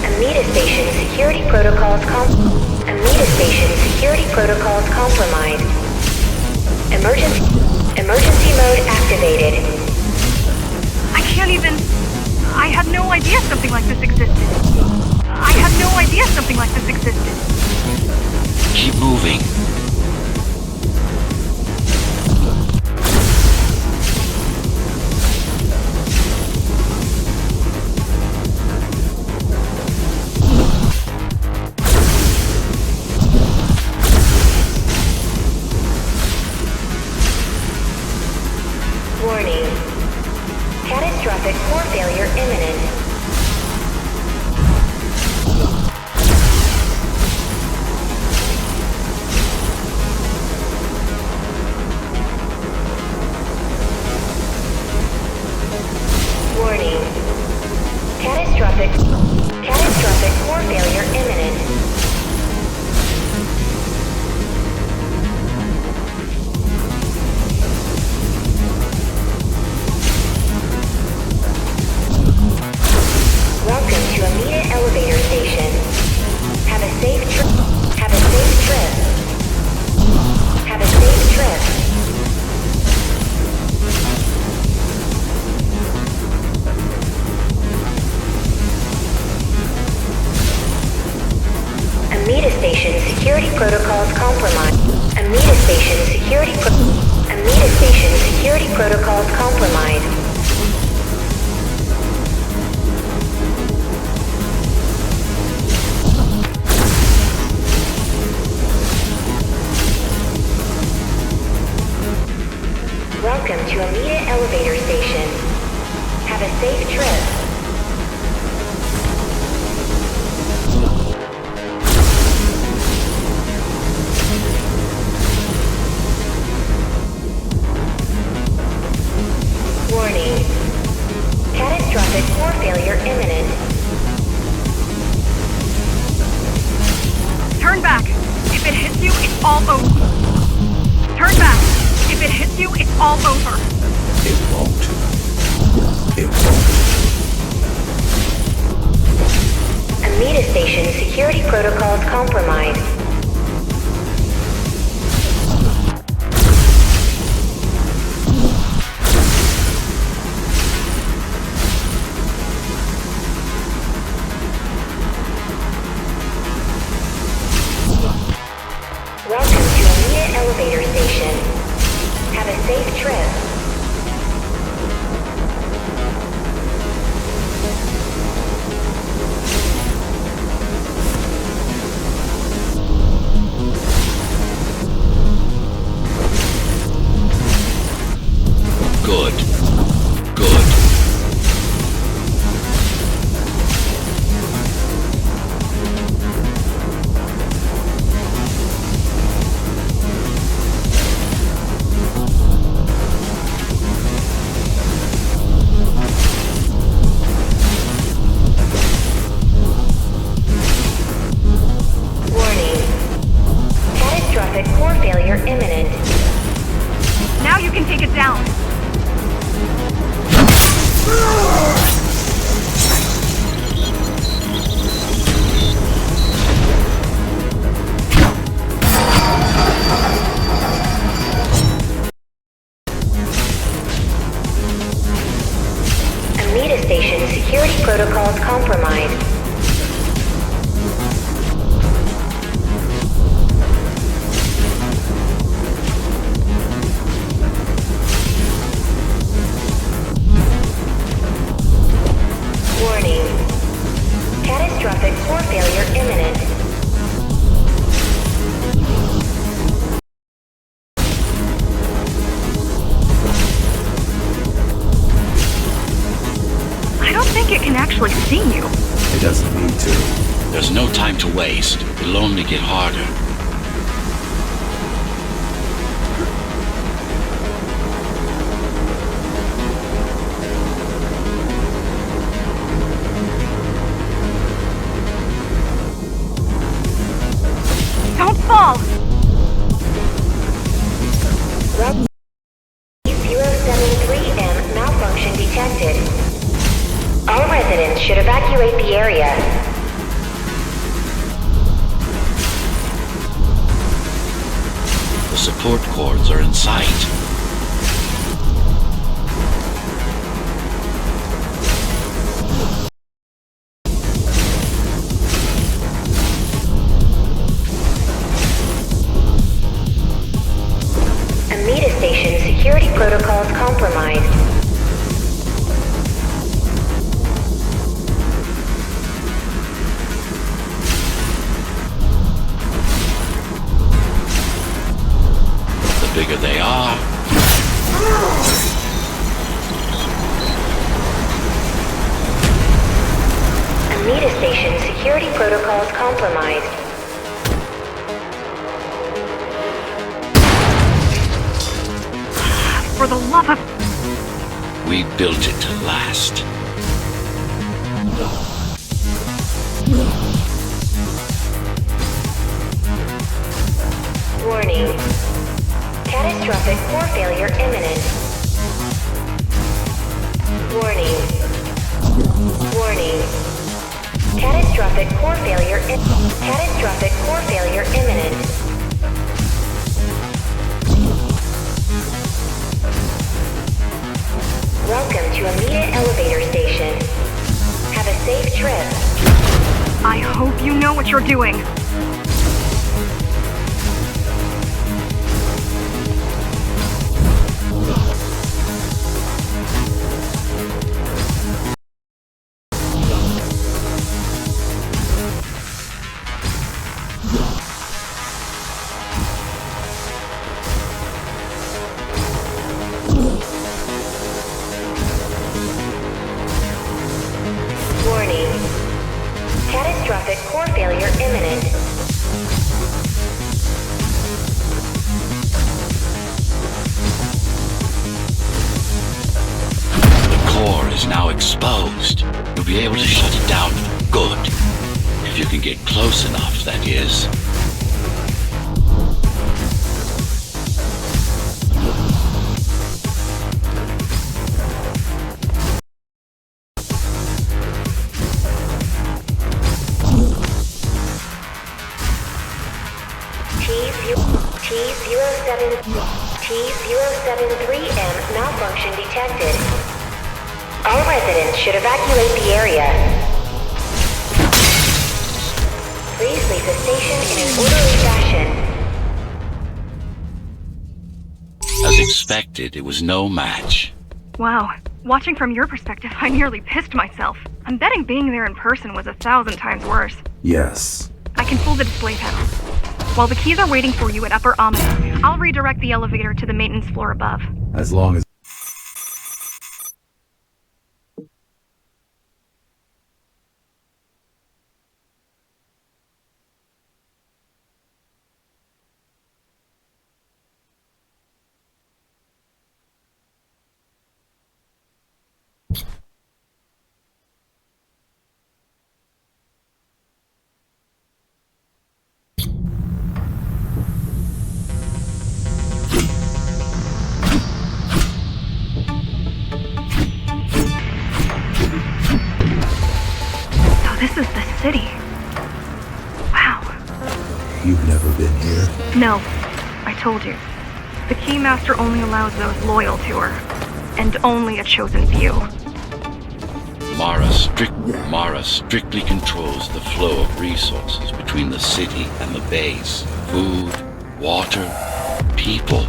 C: Amida Station security protocols compromised. Emergency mode activated.
E: I can't even... I had no idea something like this existed.
B: Keep moving.
C: Warning. Catastrophic core failure imminent. Warning. Catastrophic core failure imminent. Welcome to Amida Elevator Station. Have a safe trip. Amida Station security protocols compromised. Amida Station security Amita Station security protocols compromised. Welcome to Amita Elevator Station. Have a safe trip. Warning. Catastrophic core failure imminent.
E: Turn back. If it hits you, it's all over. Turn back. If it hits you, it's all over.
D: It won't. It won't.
C: Amita Station security protocols compromised. Welcome to Amita Elevator Station. Have a safe trip.
B: Good. Good.
C: Warning. Catastrophic core failure imminent.
E: Now you can take it down.
C: Amita Station security protocols compromised. Warning. Catastrophic core failure imminent.
E: I don't think it can actually see you.
D: It doesn't need to.
B: There's no time to waste. It'll only get harder.
E: Don't fall.
C: 073M malfunction detected. All residents should evacuate the area.
B: The support cords are in sight.
C: Amita Station security protocols compromised.
B: The bigger they are,
C: Amita Station security protocols compromised.
E: For the love of...
B: we built it to last.
C: Warning. Catastrophic core failure imminent. Warning. Warning. Catastrophic core failure catastrophic core failure imminent. Welcome to Amita Elevator Station. Have a safe trip.
E: I hope you know what you're doing.
C: catastrophic core failure imminent.
B: The core is now exposed. You'll be able to shut it down for good. If you can get close enough, that is.
C: T073M malfunction detected. All residents should evacuate the area. Please leave the station in an orderly fashion.
B: As expected, it was no match.
E: Wow. Watching from your perspective, I nearly pissed myself. I'm betting being there in person was 1,000 times worse.
D: Yes.
E: I can pull the display panel. While the keys are waiting for you at Upper Omega, I'll redirect the elevator to the maintenance floor above.
D: As long as...
E: So this is the city. Wow.
D: You've never been here?
E: No, I told you. The Keymaster only allows those loyal to her, and only a chosen few.
B: Mara strictly controls the flow of resources between the city and the base. Food, water, people.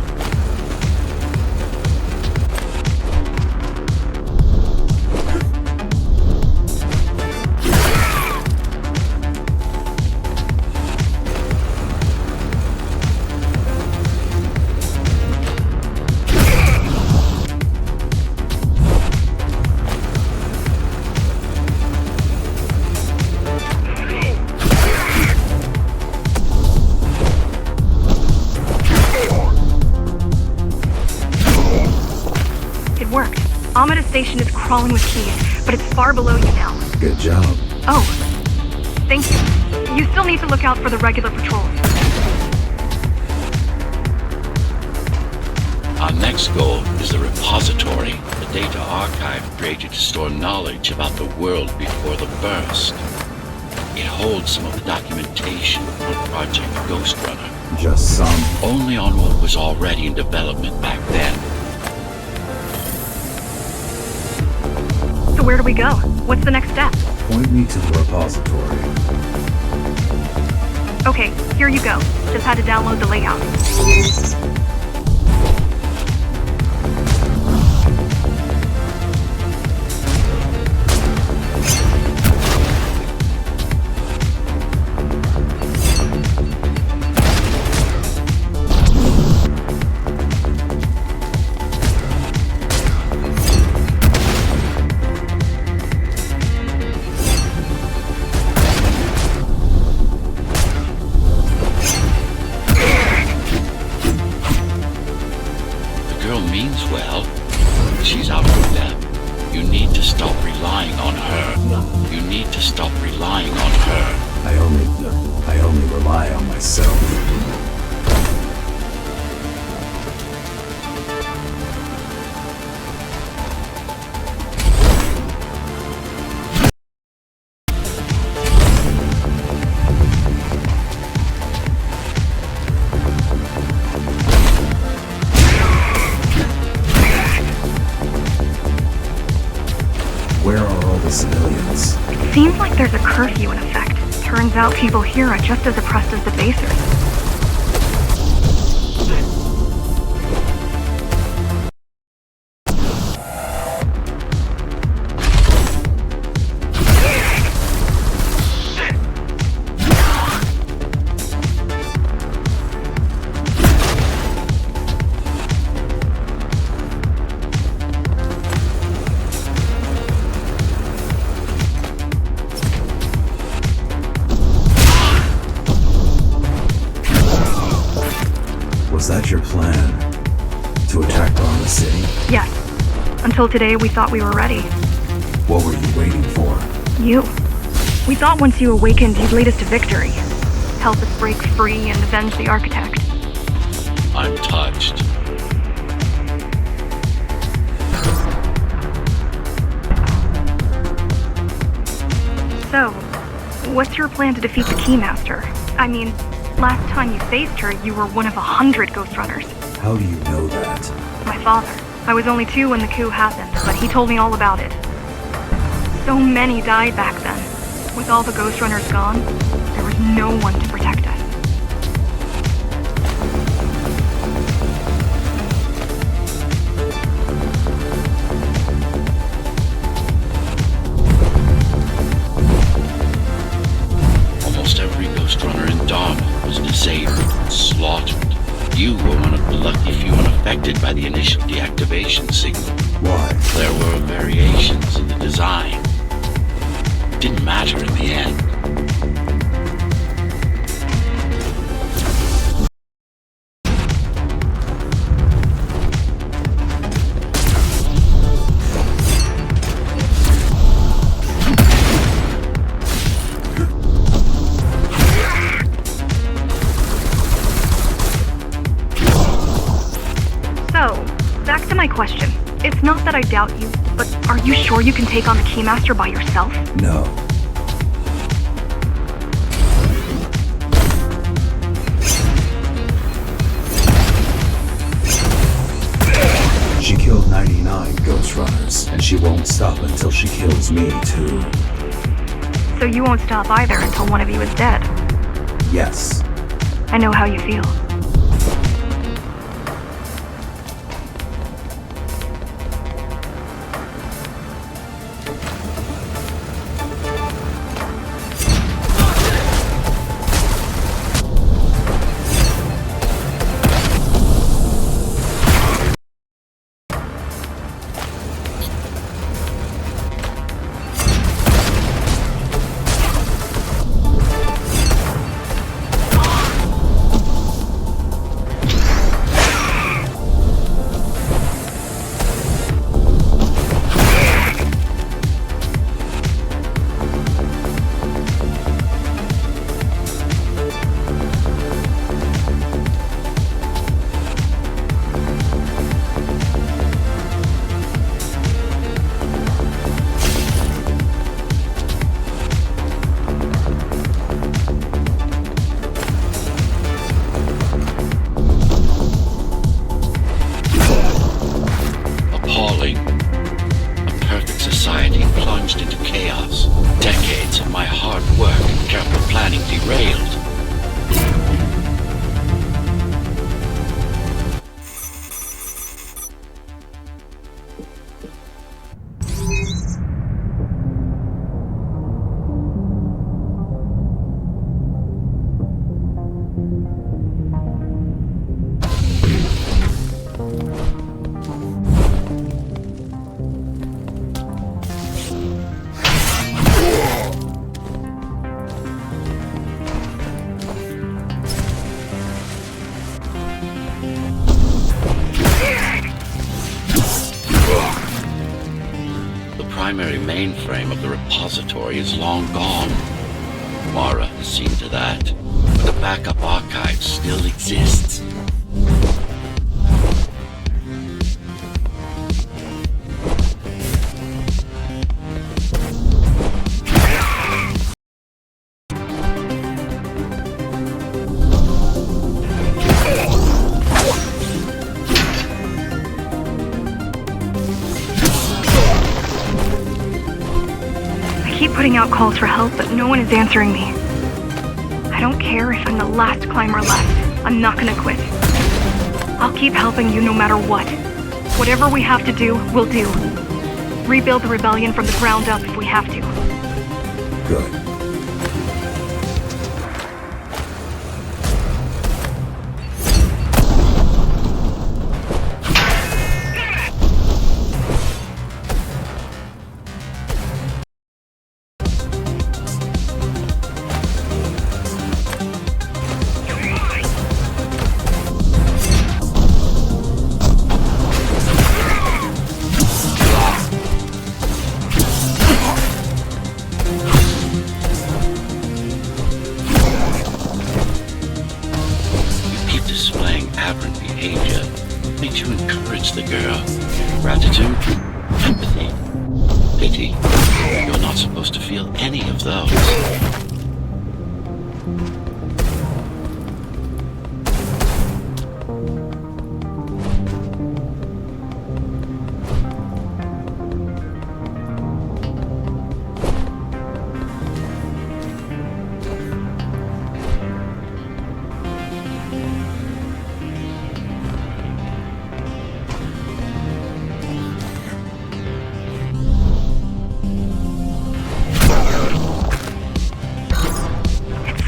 E: Amida Station is crawling with keys, but it's far below you now.
D: Good job.
E: Oh, thank you. You still need to look out for the regular patrols.
B: Our next goal is the repository, the data archive created to store knowledge about the world before the burst. It holds some of the documentation on Project Ghostrunner.
D: Just some.
B: Only on what was already in development back then.
E: So where do we go? What's the next step?
D: Point me to the repository.
E: Okay, here you go. Just had to download the layout.
D: I only rely on myself. Where are all the civilians?
E: It seems like there's a curfew in effect. Turns out people here are just as oppressed as the basers. Yes. Until today, we thought we were ready.
D: What were you waiting for?
E: You. We thought once you awakened, you'd lead us to victory. Help us break free and avenge the Architect.
B: I'm touched.
E: So, what's your plan to defeat the Keymaster? I mean, last time you faced her, you were one of 100 Ghostrunners.
D: How do you know that?
E: My father. I was only 2 when the coup happened, but he told me all about it. So many died back then. With all the Ghostrunners gone, there was no one to protect us.
B: Almost every Ghostrunner in Dharma was disabled, slaughtered. You were one of the lucky few unaffected by the initial deactivation signal.
D: Why?
B: There were variations in the design. It didn't matter in the end.
E: So, back to my question. It's not that I doubt you, but are you sure you can take on the Keymaster by yourself?
D: No. She killed 99 Ghostrunners, and she won't stop until she kills me too.
E: So you won't stop either until one of you is dead.
D: Yes.
E: I know how you feel.
B: Appalling. A perfect society plunged into chaos. Decades of my hard work and careful planning derailed. The primary mainframe of the repository is long gone. Mara has seen to that, but the backup archive still exists.
E: I keep putting out calls for help, but no one is answering me. I don't care if I'm the last climber left. I'm not gonna quit. I'll keep helping you no matter what. Whatever we have to do, we'll do. Rebuild the rebellion from the ground up if we have to.
D: Good.
B: did you encourage the girl? Gratitude? Empathy? Pity? You're not supposed to feel any of those.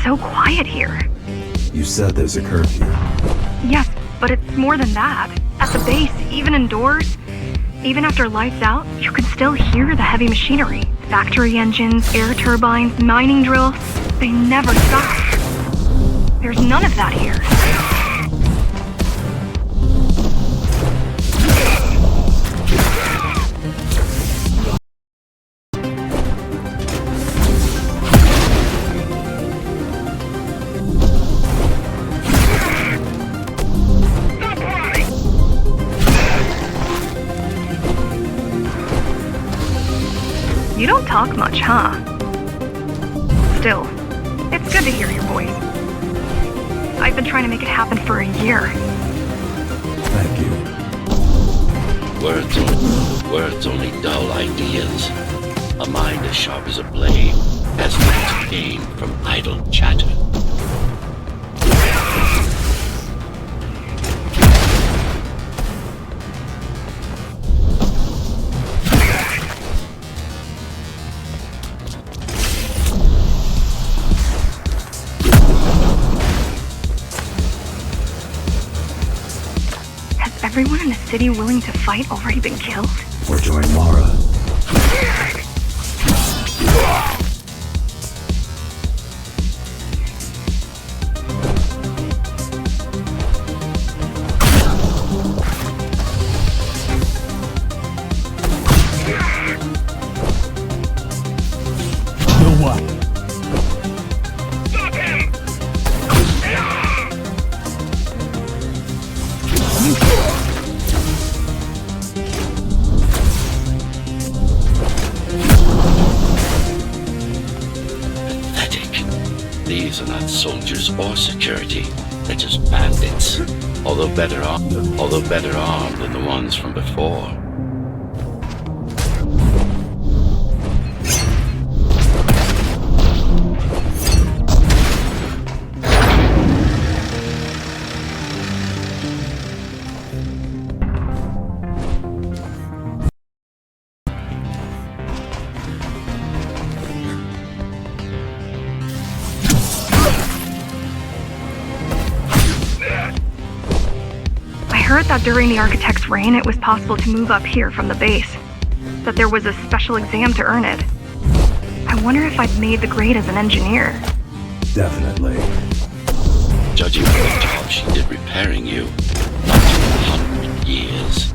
E: So quiet here.
D: You said there's a curfew.
E: Yes, but it's more than that. At the base, even indoors, even after lights out, you can still hear the heavy machinery. Factory engines, air turbines, mining drills. They never stop. There's none of that here. You don't talk much, huh? Still, it's good to hear your voice. I've been trying to make it happen for a year.
D: Thank you.
B: Words only dull ideas. A mind as sharp as a blade has little to gain from idle chatter.
E: Everyone in the city willing to fight already been killed?
D: Or join Mara.
B: These are not soldiers or security. They're just bandits. Although better armed than the ones from before.
E: I heard that during the Architect's reign, it was possible to move up here from the base. That there was a special exam to earn it. I wonder if I'd made the grade as an engineer.
D: Definitely.
B: Judging from the job she did repairing you, not 200 years.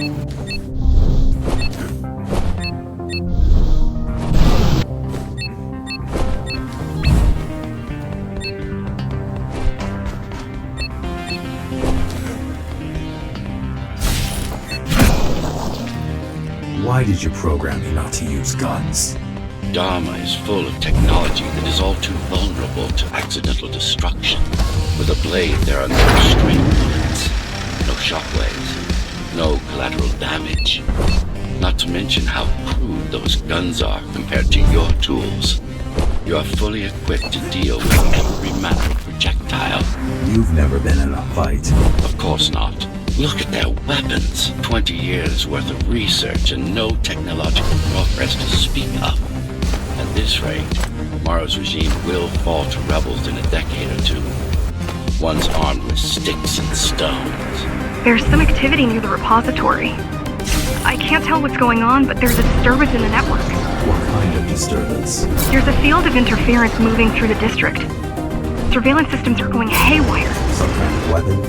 D: Why did you program me not to use guns?
B: Dharma is full of technology that is all too vulnerable to accidental destruction. With a blade, there are no string bullets, no shockwaves, no collateral damage. Not to mention how crude those guns are compared to your tools. You are fully equipped to deal with every manner of projectile.
D: You've never been in a fight.
B: Of course not. Look at their weapons. 20 years worth of research and no technological progress to speak of. At this rate, Mara's regime will fall to rebels in a decade or two. One's armed with sticks and stones.
E: There's some activity near the repository. I can't tell what's going on, but there's a disturbance in the network.
D: What kind of disturbance?
E: There's a field of interference moving through the district. Surveillance systems are going haywire.
D: Some kind of weapon?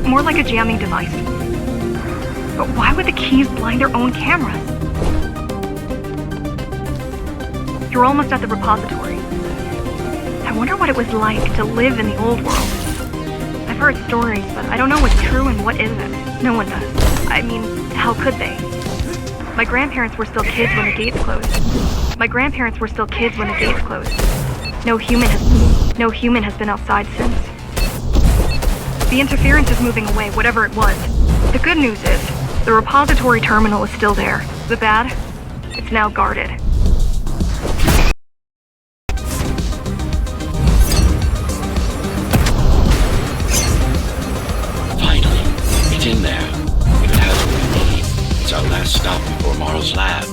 E: More like a jamming device. But why would the keys blind their own cameras? You're almost at the repository. I wonder what it was like to live in the old world. I've heard stories, but I don't know what's true and what isn't. No one does. I mean, how could they? My grandparents were still kids when the gates closed. No human has been outside since. The interference is moving away, whatever it was. The good news is, the repository terminal is still there. The bad? It's now guarded.
B: Finally, it's in there. If it has what we need, it's our last stop before Morrow's lab.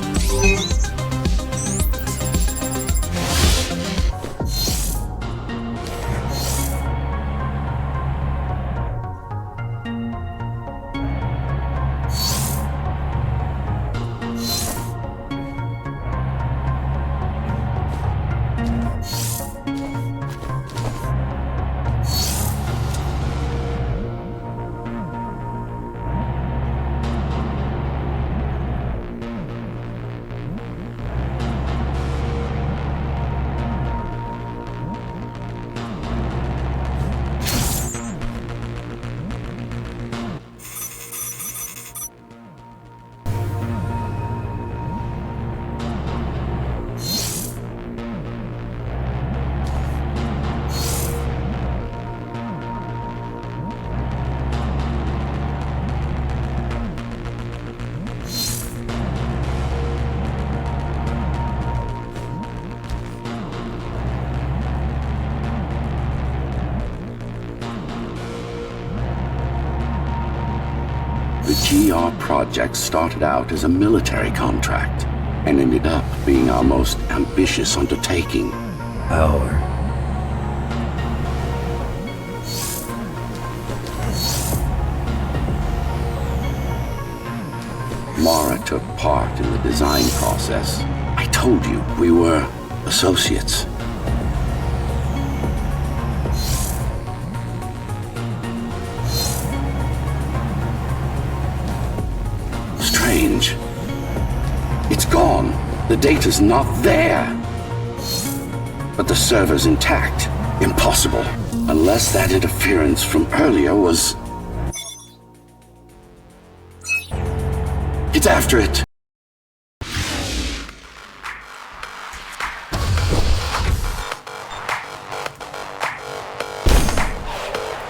B: The GR project started out as a military contract and ended up being our most ambitious undertaking. Mara took part in the design process. I told you, we were associates. Strange. It's gone. The data's not there. But the server's intact. Impossible. Unless that interference from earlier was... It's after it.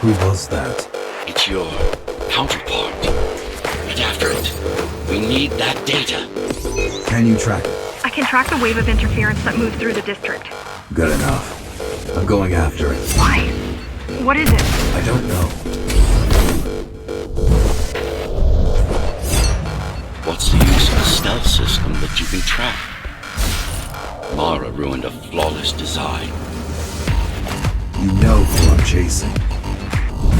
D: Who was that?
B: It's your counterpart. Get after it. We need that data.
D: Can you track it?
E: I can track the wave of interference that moves through the district.
D: Good enough. I'm going after it.
E: Why? What is it?
D: I don't know.
B: What's the use of a stealth system that you can track? Mara ruined a flawless design.
D: You know who I'm chasing.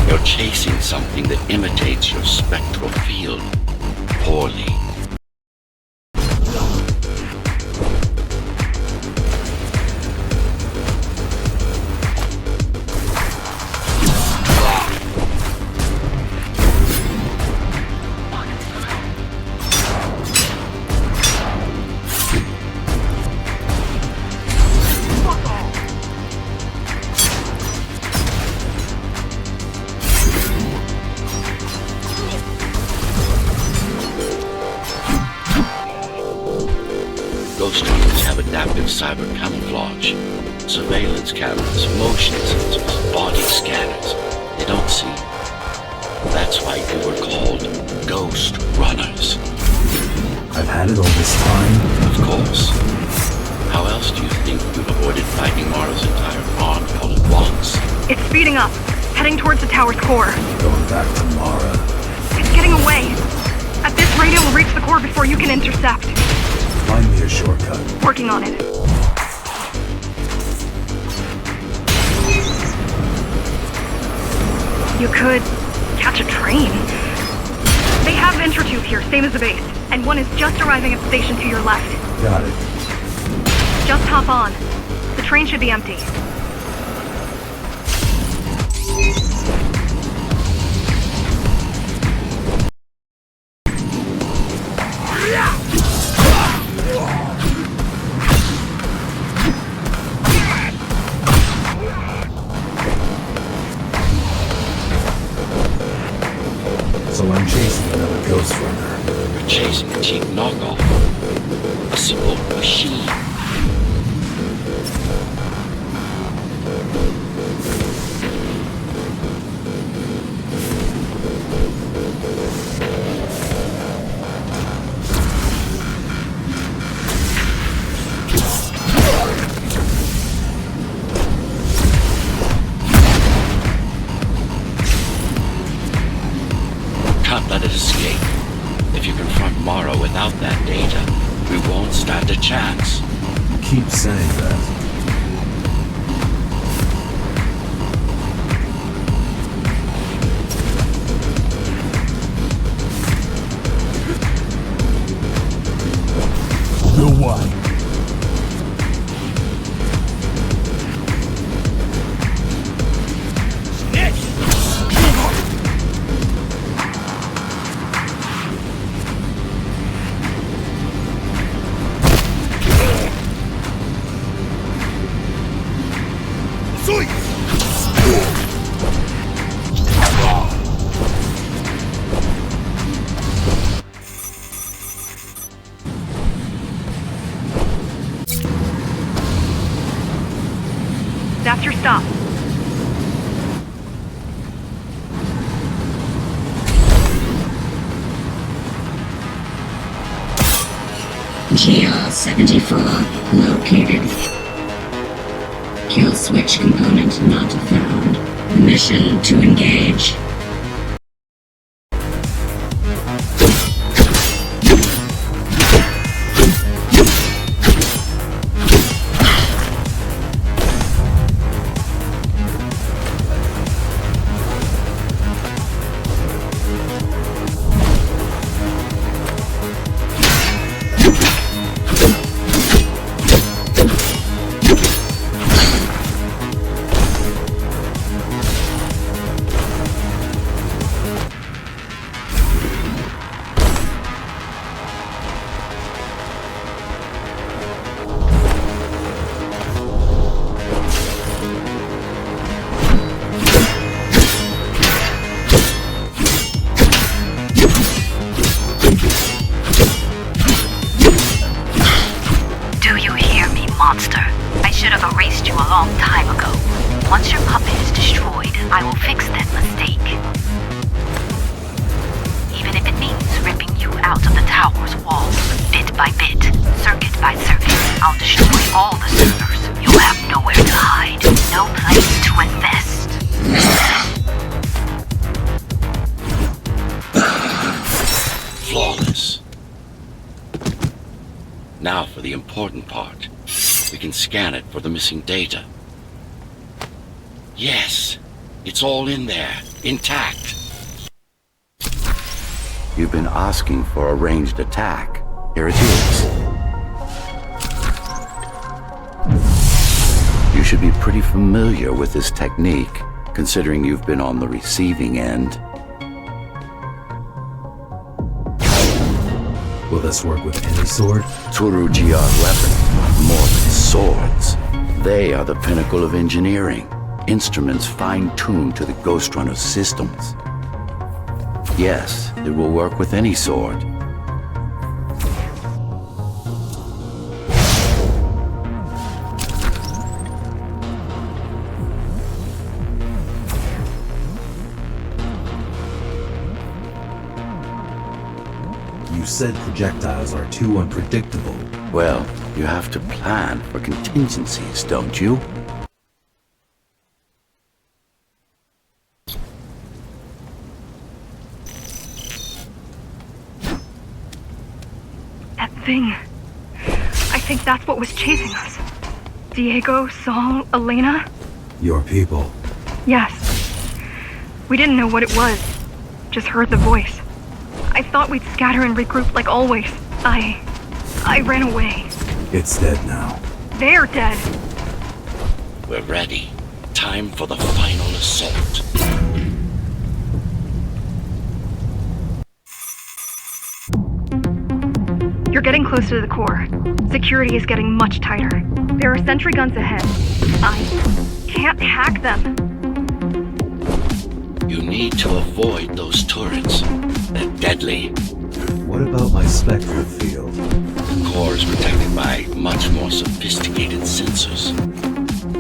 B: You're chasing something that imitates your spectral field. Poorly. Ghostrunners have adaptive cyber camouflage. Surveillance cameras, motion sensors, body scanners. They don't see. That's why you were called Ghostrunners.
D: I've had it all this time.
B: Of course. How else do you think you've avoided fighting Mara's entire army all at once?
E: It's speeding up, heading towards the tower's core.
D: Going back to Mara.
E: It's getting away. At this rate, it will reach the core before you can intercept.
D: Find me a shortcut.
E: Working on it. You could catch a train. They have Intratube here, same as the base. And one is just arriving at the station to your left.
D: Got it.
E: Just hop on. The train should be empty.
D: So I'm chasing another Ghostrunner.
B: You're chasing a cheap knockoff. A simple machine. Can't let it escape. If you confront Mara without that data, we won't stand a chance.
D: Keep saying that. No why.
E: That's your stop.
G: GR-74 located. Kill switch component not found. Mission to engage.
H: Monster. I should have erased you a long time ago. Once your puppet is destroyed, I will fix that mistake. Even if it means ripping you out of the tower's walls, bit by bit, circuit by circuit, I'll destroy all the servers. You'll have nowhere to hide, no place to invest.
B: Flawless. Now for the important part. We can scan it for the missing data. Yes, it's all in there, intact. You've been asking for a ranged attack. Here it is. You should be pretty familiar with this technique, considering you've been on the receiving end.
D: Will this work with any sword?
B: Turu GR weapons are more than swords. They are the pinnacle of engineering. Instruments fine-tuned to the Ghostrunner systems. Yes, it will work with any sword.
D: said projectiles are too unpredictable.
B: Well, you have to plan for contingencies, don't you?
E: That thing. I think that's what was chasing us. Diego, Saul, Elena?
D: Your people.
E: Yes. We didn't know what it was. Just heard the voice. I thought we'd scatter and regroup like always. I ran away.
D: It's dead now.
E: They're dead.
B: We're ready. Time for the final assault.
E: You're getting close to the core. Security is getting much tighter. There are sentry guns ahead. I can't hack them.
B: You need to avoid those turrets. They're deadly.
D: What about my spectral field?
B: The core is protected by much more sophisticated sensors.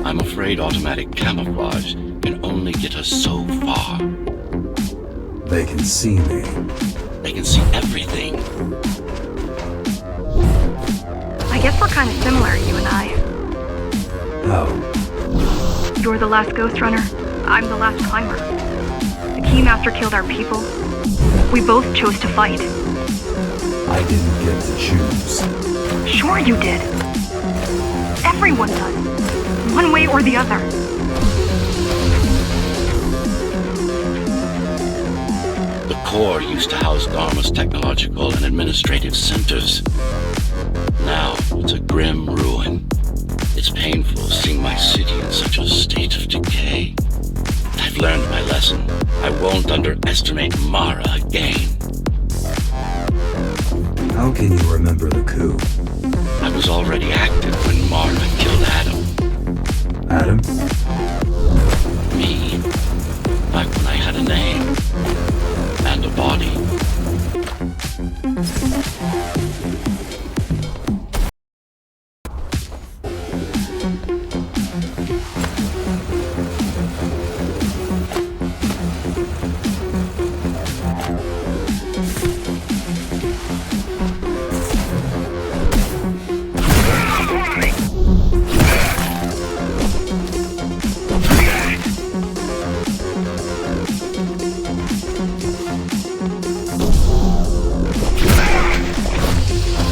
B: I'm afraid automatic camouflage can only get us so far.
D: They can see me.
B: They can see everything.
E: I guess we're kind of similar, you and I.
D: How?
E: You're the last Ghostrunner. I'm the last climber. The Keymaster killed our people. We both chose to fight.
D: I didn't get to choose.
E: Sure you did. Everyone does. One way or the other.
B: The core used to house Dharma's technological and administrative centers. Now it's a grim ruin. It's painful seeing my city in such a state of decay. I've learned my lesson. I won't underestimate Mara again.
D: How can you remember the coup?
B: I was already active when Mara killed Adam.
D: Adam?
B: Me. Back when I had a name. And a body.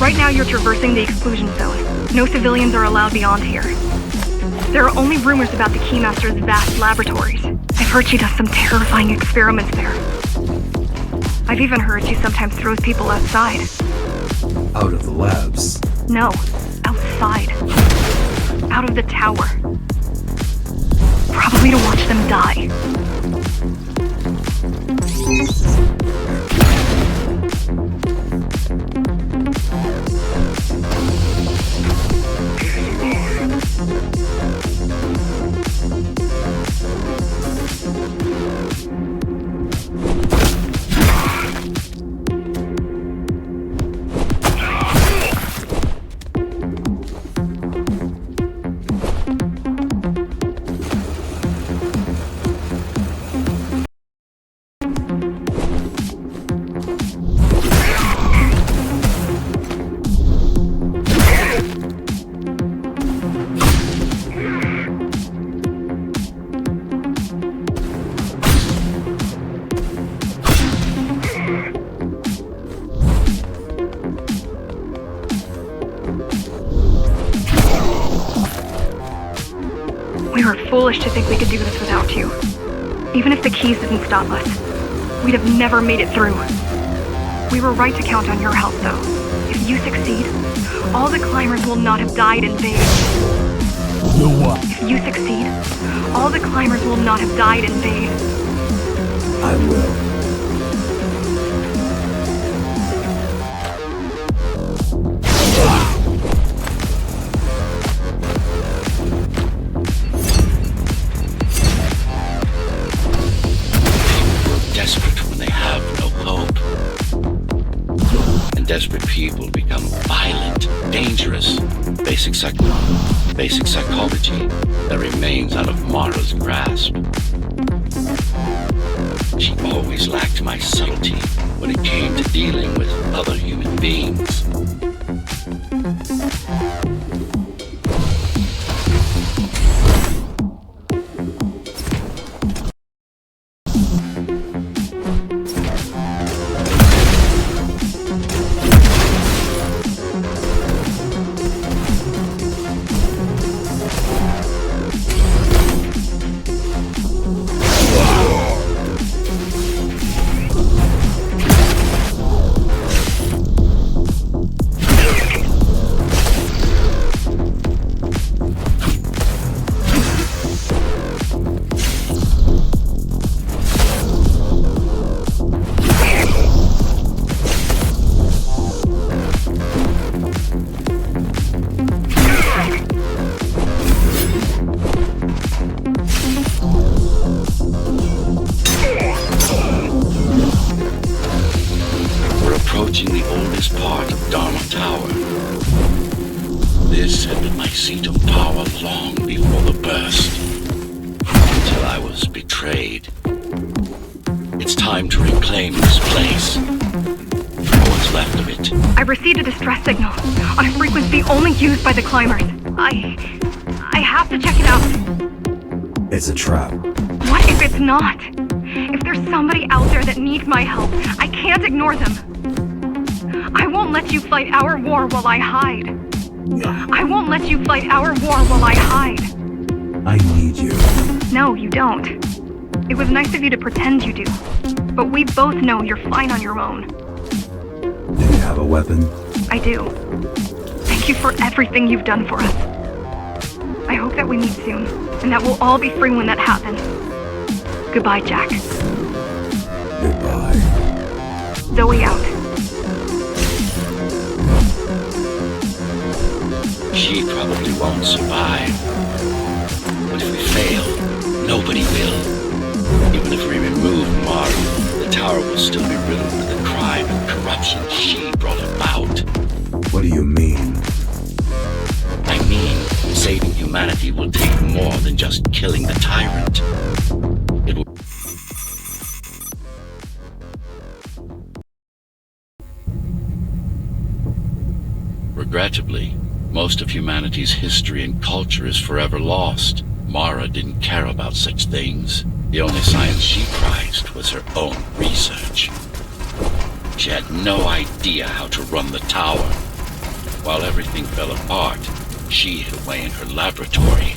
E: Right now you're traversing the exclusion zone. No civilians are allowed beyond here. There are only rumors about the Keymaster's vast laboratories. I've heard she does some terrifying experiments there. I've even heard she sometimes throws people outside.
D: Out of the labs.
E: No, outside. Out of the tower. Probably to watch them die. We were foolish to think we could do this without you. Even if the keys didn't stop us, we'd have never made it through. We were right to count on your help, though. If you succeed, all the climbers will not have died in vain.
D: You what?
E: If you succeed, all the climbers will not have died in vain.
D: I will.
B: Desperate when they have no hope. And desperate people become violent, dangerous. Basic psychology that remains out of Mara's grasp. She always lacked my subtlety when it came to dealing with other human beings. Approaching the oldest part of Dharma Tower. This had been my seat of power long before the burst, until I was betrayed. It's time to reclaim this place. What's left of it?
E: I received a distress signal on a frequency only used by the climbers. I have to check it out.
D: It's a trap.
E: What if it's not? If there's somebody out there that needs my help, I can't ignore them. I won't let you fight our war while I hide. I won't let you fight our war while I hide.
D: I need you.
E: No, you don't. It was nice of you to pretend you do. But we both know you're fine on your own.
D: Do you have a weapon?
E: I do. Thank you for everything you've done for us. I hope that we meet soon, and that we'll all be free when that happens. Goodbye, Jack.
D: Goodbye.
E: Zoe out.
B: She probably won't survive. But if we fail, nobody will. Even if we remove Mara, the tower will still be riddled with the crime and corruption she brought about.
D: What do you mean?
B: I mean, saving humanity will take more than just killing the tyrant. It will... Regrettably, most of humanity's history and culture is forever lost. Mara didn't care about such things. The only science she prized was her own research. She had no idea how to run the tower. While everything fell apart, she hid away in her laboratory.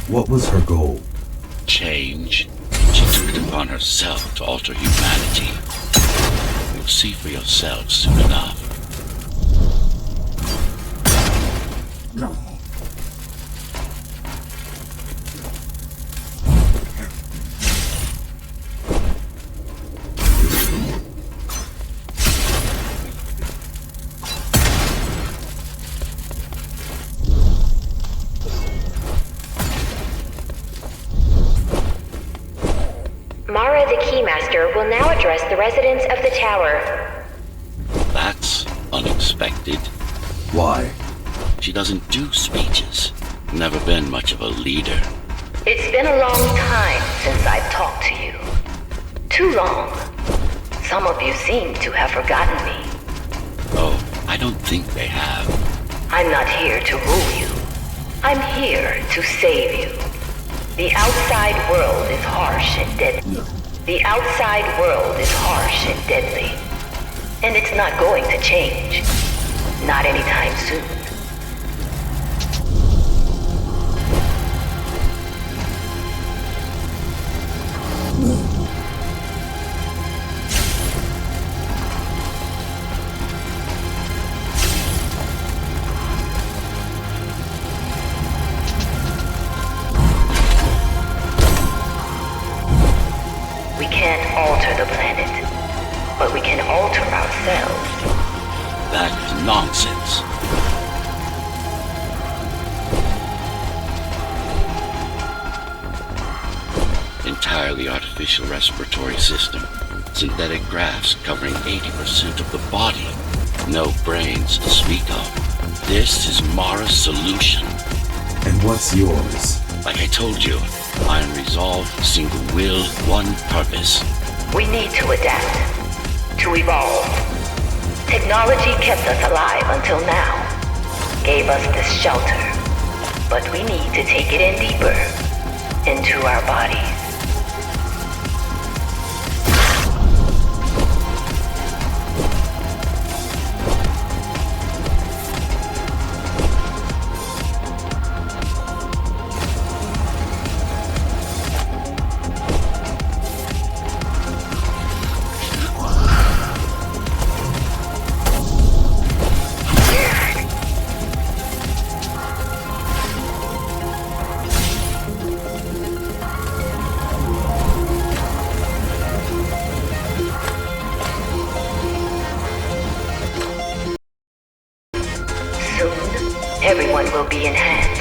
D: What was her goal?
B: Change. She took it upon herself to alter humanity. You'll see for yourself soon enough.
C: Mara the Keymaster will now address the residents of the tower.
B: That's unexpected.
D: Why?
B: She doesn't do speeches. Never been much of a leader.
I: It's been a long time since I've talked to you. Too long. Some of you seem to have forgotten me.
B: Oh, I don't think they have.
I: I'm not here to rule you. I'm here to save you. The outside world is harsh and deadly. The outside world is harsh and deadly. And it's not going to change. Not anytime soon. We can't alter the planet, but we can alter ourselves.
B: That is nonsense. Entirely artificial respiratory system. Synthetic grafts covering 80% of the body. No brains to speak of. This is Mara's solution.
D: And what's yours?
B: Like I told you, Iron resolve, single will, one purpose.
I: We need to adapt, to evolve. Technology kept us alive until now, gave us this shelter. But we need to take it in deeper, into our bodies. Everyone will be enhanced.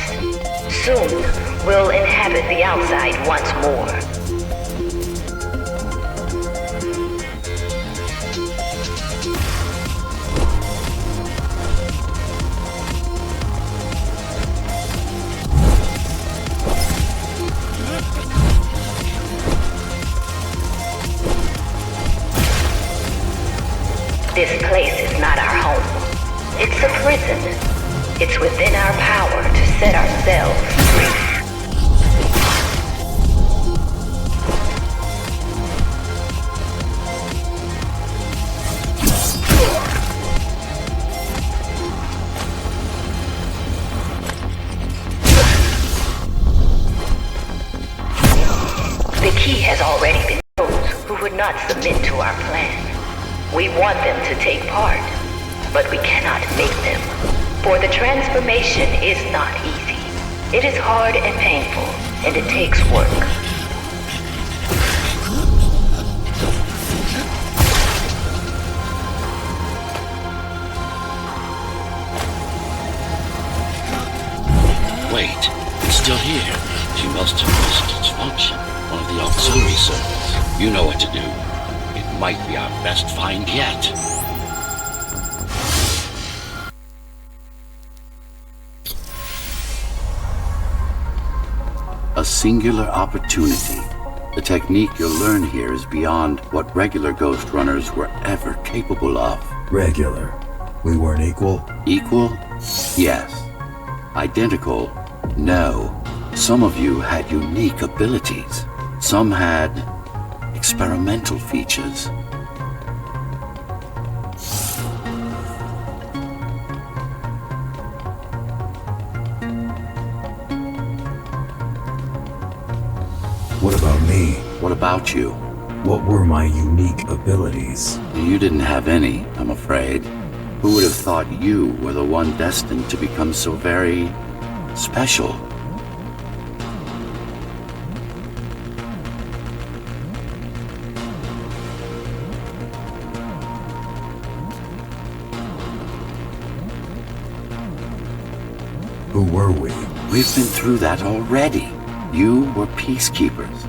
I: Soon, we'll inhabit the outside once more. This place is not our home. It's a prison. It's within our power to set ourselves free. The key has already been those who would not submit to our plan. We want them to take part, but we cannot make them. For the transformation is not easy. It is hard and painful, and it takes work.
B: Wait, it's still here. She must have lost its function. One of the auxiliary circuits. You know what to do. It might be our best find yet. A singular opportunity. The technique you'll learn here is beyond what regular Ghostrunners were ever capable of.
D: Regular. We weren't equal?
B: Equal? Yes. Identical? No. Some of you had unique abilities. Some had experimental features.
D: What about me?
B: What about you?
D: What were my unique abilities?
B: You didn't have any, I'm afraid. Who would have thought you were the one destined to become so very special?
D: Who were we?
B: We've been through that already. You were peacekeepers.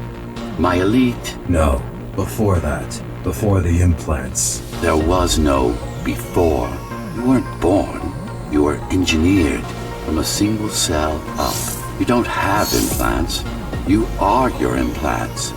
B: My elite.
D: No, before that. Before the implants.
B: There was no before. You weren't born. You were engineered from a single cell up. You don't have implants. You are your implants.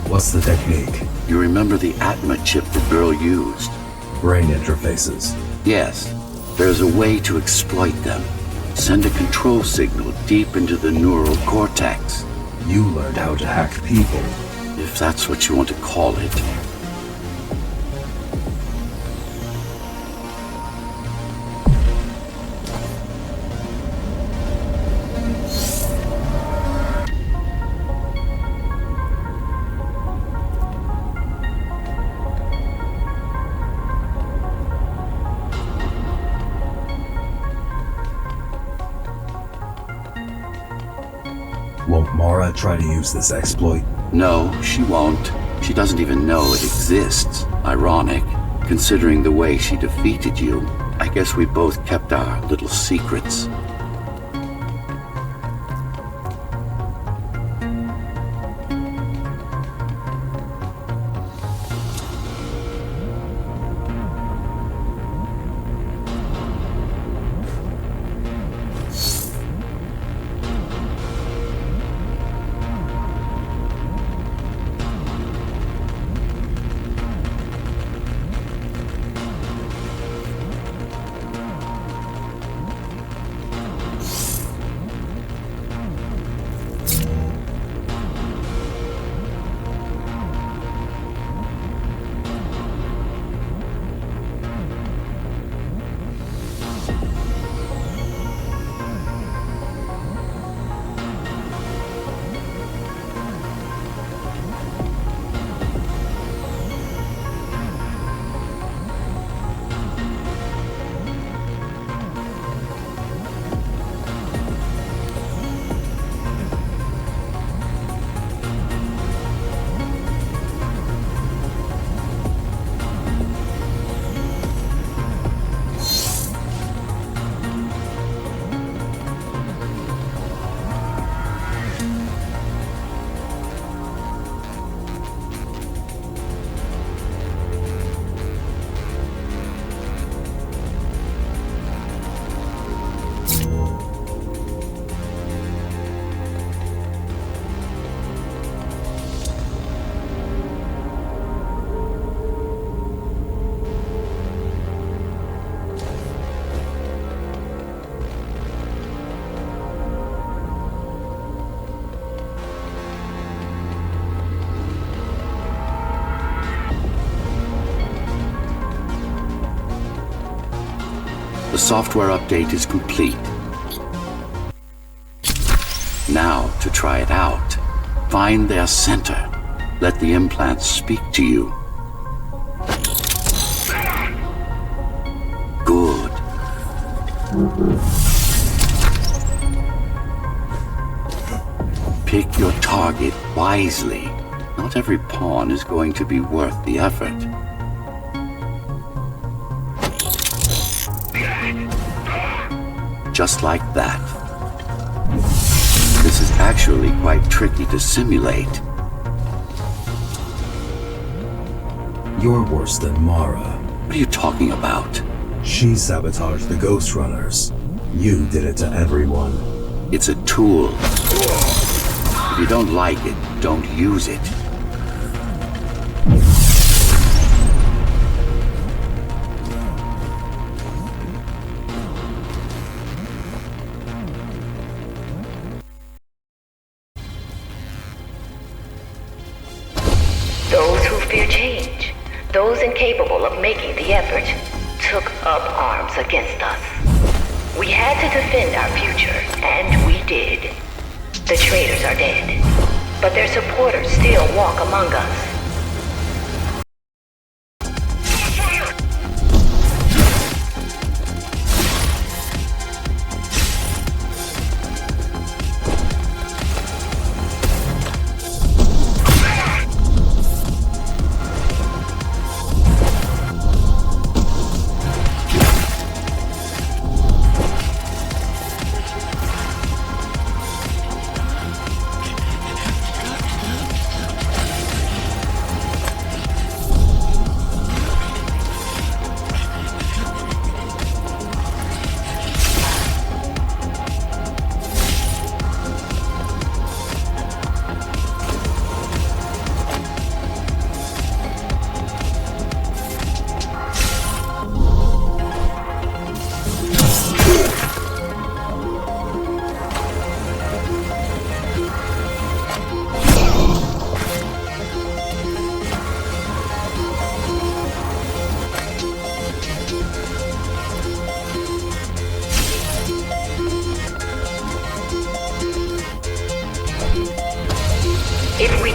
D: What's the technique?
B: You remember the Atma chip the girl used?
D: Brain interfaces.
B: Yes. There's a way to exploit them. Send a control signal deep into the neural cortex.
D: You learned how to hack people.
B: If that's what you want to call it.
D: Won't Mara try to use this exploit?
B: No, she won't. She doesn't even know it exists. Ironic, considering the way she defeated you. I guess we both kept our little secrets. The software update is complete. Now, to try it out, find their center. Let the implants speak to you. Good. Pick your target wisely. Not every pawn is going to be worth the effort. Just like that. This is actually quite tricky to simulate.
D: You're worse than Mara.
B: What are you talking about?
D: She sabotaged the Ghostrunners. You did it to everyone.
B: It's a tool. If you don't like it, don't use it.
I: Those who fear change, those incapable of making the effort, took up arms against us. We had to defend our future, and we did. The traitors are dead, but their supporters still walk among us.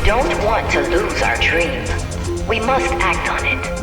I: don't want to lose our dream. We must act on it.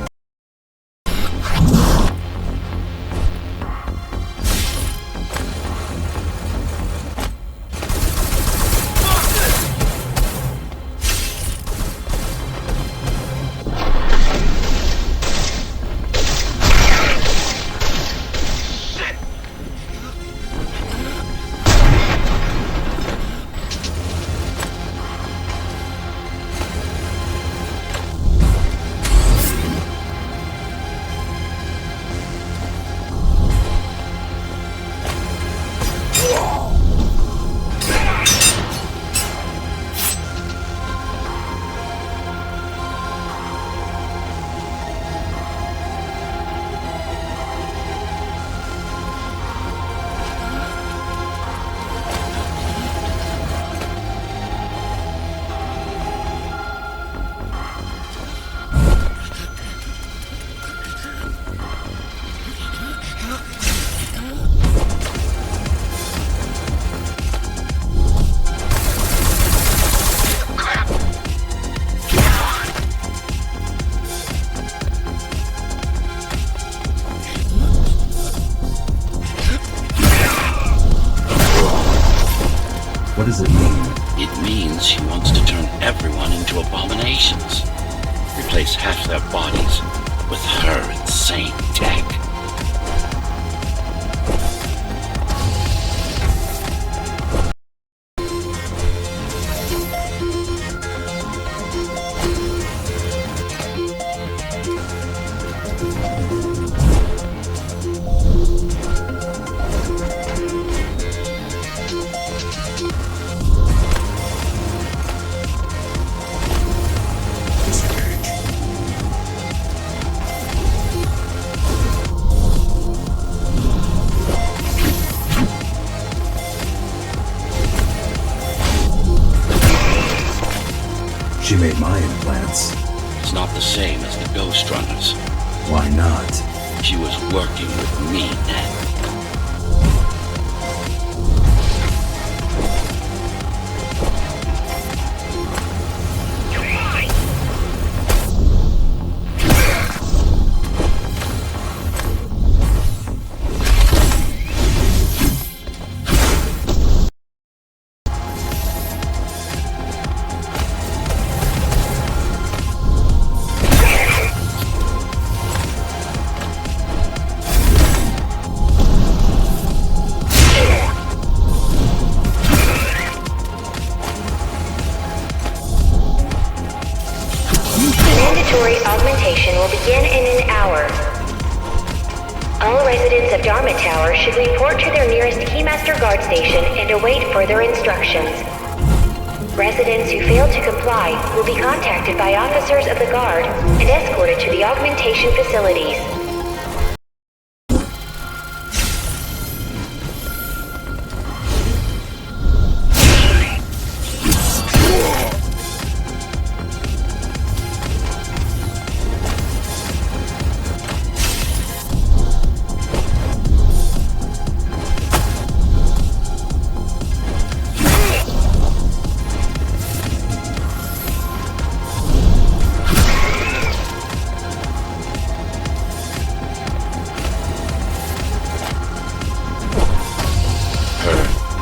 D: What does it mean?
B: It means she wants to turn everyone into abominations. Replace half their bodies with her insane tech.
D: She made my implants.
B: It's not the same as the Ghostrunner's.
D: Why not?
B: She was working with me then.
C: Mandatory augmentation will begin in an hour. All residents of Dharma Tower should report to their nearest Keymaster Guard station and await further instructions. Residents who fail to comply will be contacted by officers of the Guard and escorted to the augmentation facilities.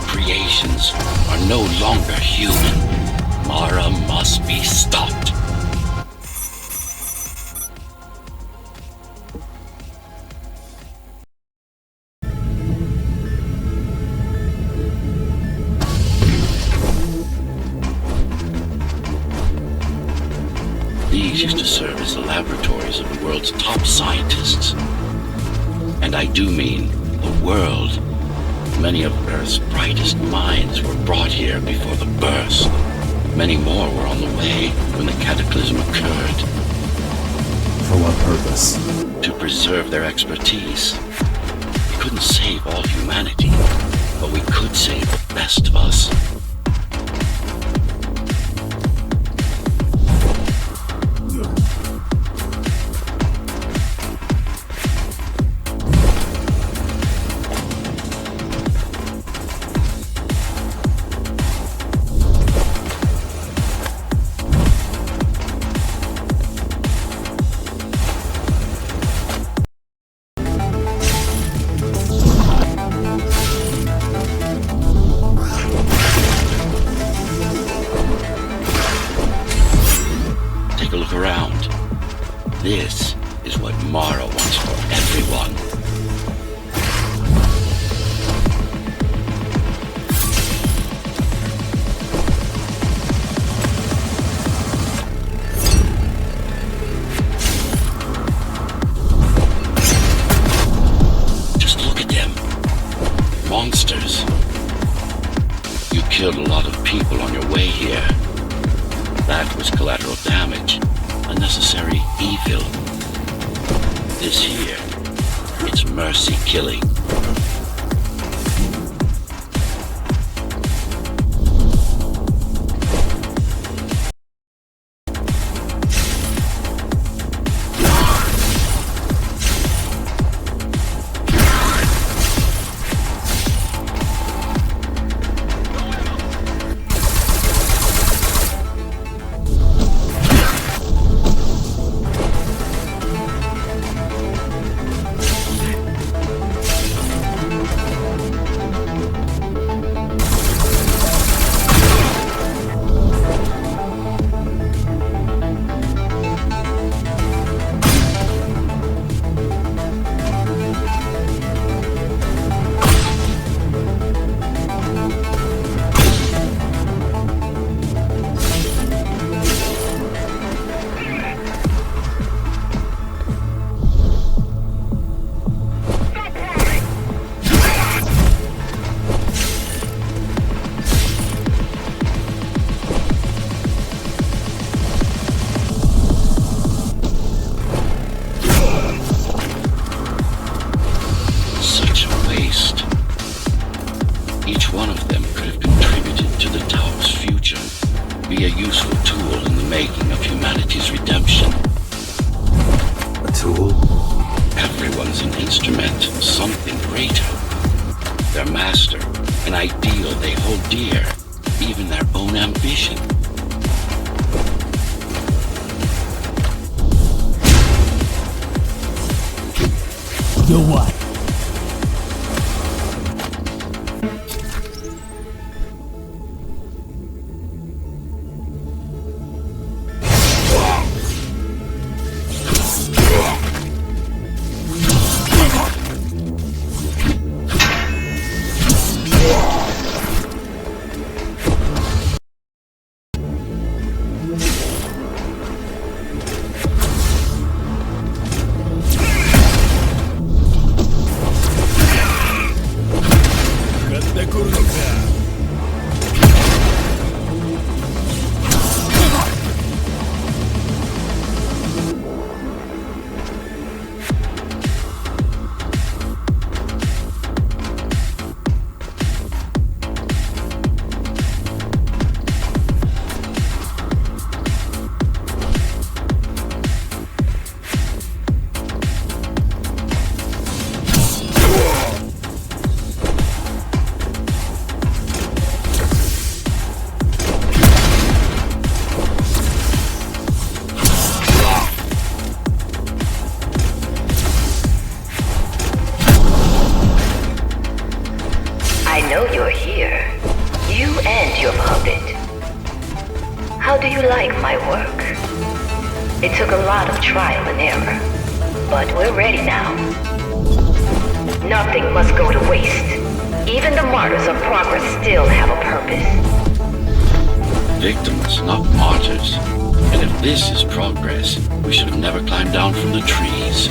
B: Creations are no longer human. Mara must be stopped. These used to serve as the laboratories of the world's top scientists. And I do mean the world. Many of Earth's brightest minds were brought here before the burst. Many more were on the way when the cataclysm occurred.
D: For what purpose?
B: To preserve their expertise. We couldn't save all humanity, but we could save the best of us. This is what Mara wants for everyone. Just look at them. Monsters. You killed a lot of people on your way here. That was collateral damage. Unnecessary evil. This here, it's mercy killing. Each one of them could have contributed to the tower's future, be a useful tool in the making of humanity's redemption.
D: A tool?
B: Everyone's an instrument, something greater. Their master, an ideal they hold dear, even their own ambition.
J: You what?
I: I know you're here. You and your puppet. How do you like my work? It took a lot of trial and error, but we're ready now. Nothing must go to waste. Even the martyrs of progress still have a purpose.
B: Victims, not martyrs. And if this is progress, we should have never climbed down from the trees.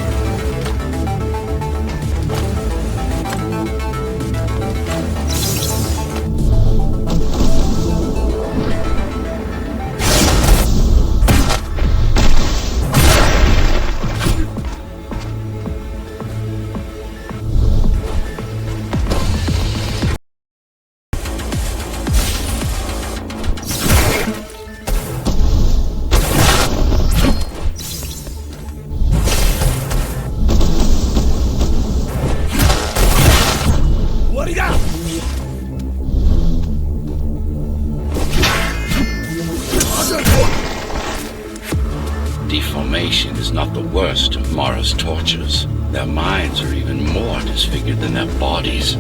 B: Deformation is not the worst of Mara's tortures. Their minds are even more disfigured than their bodies.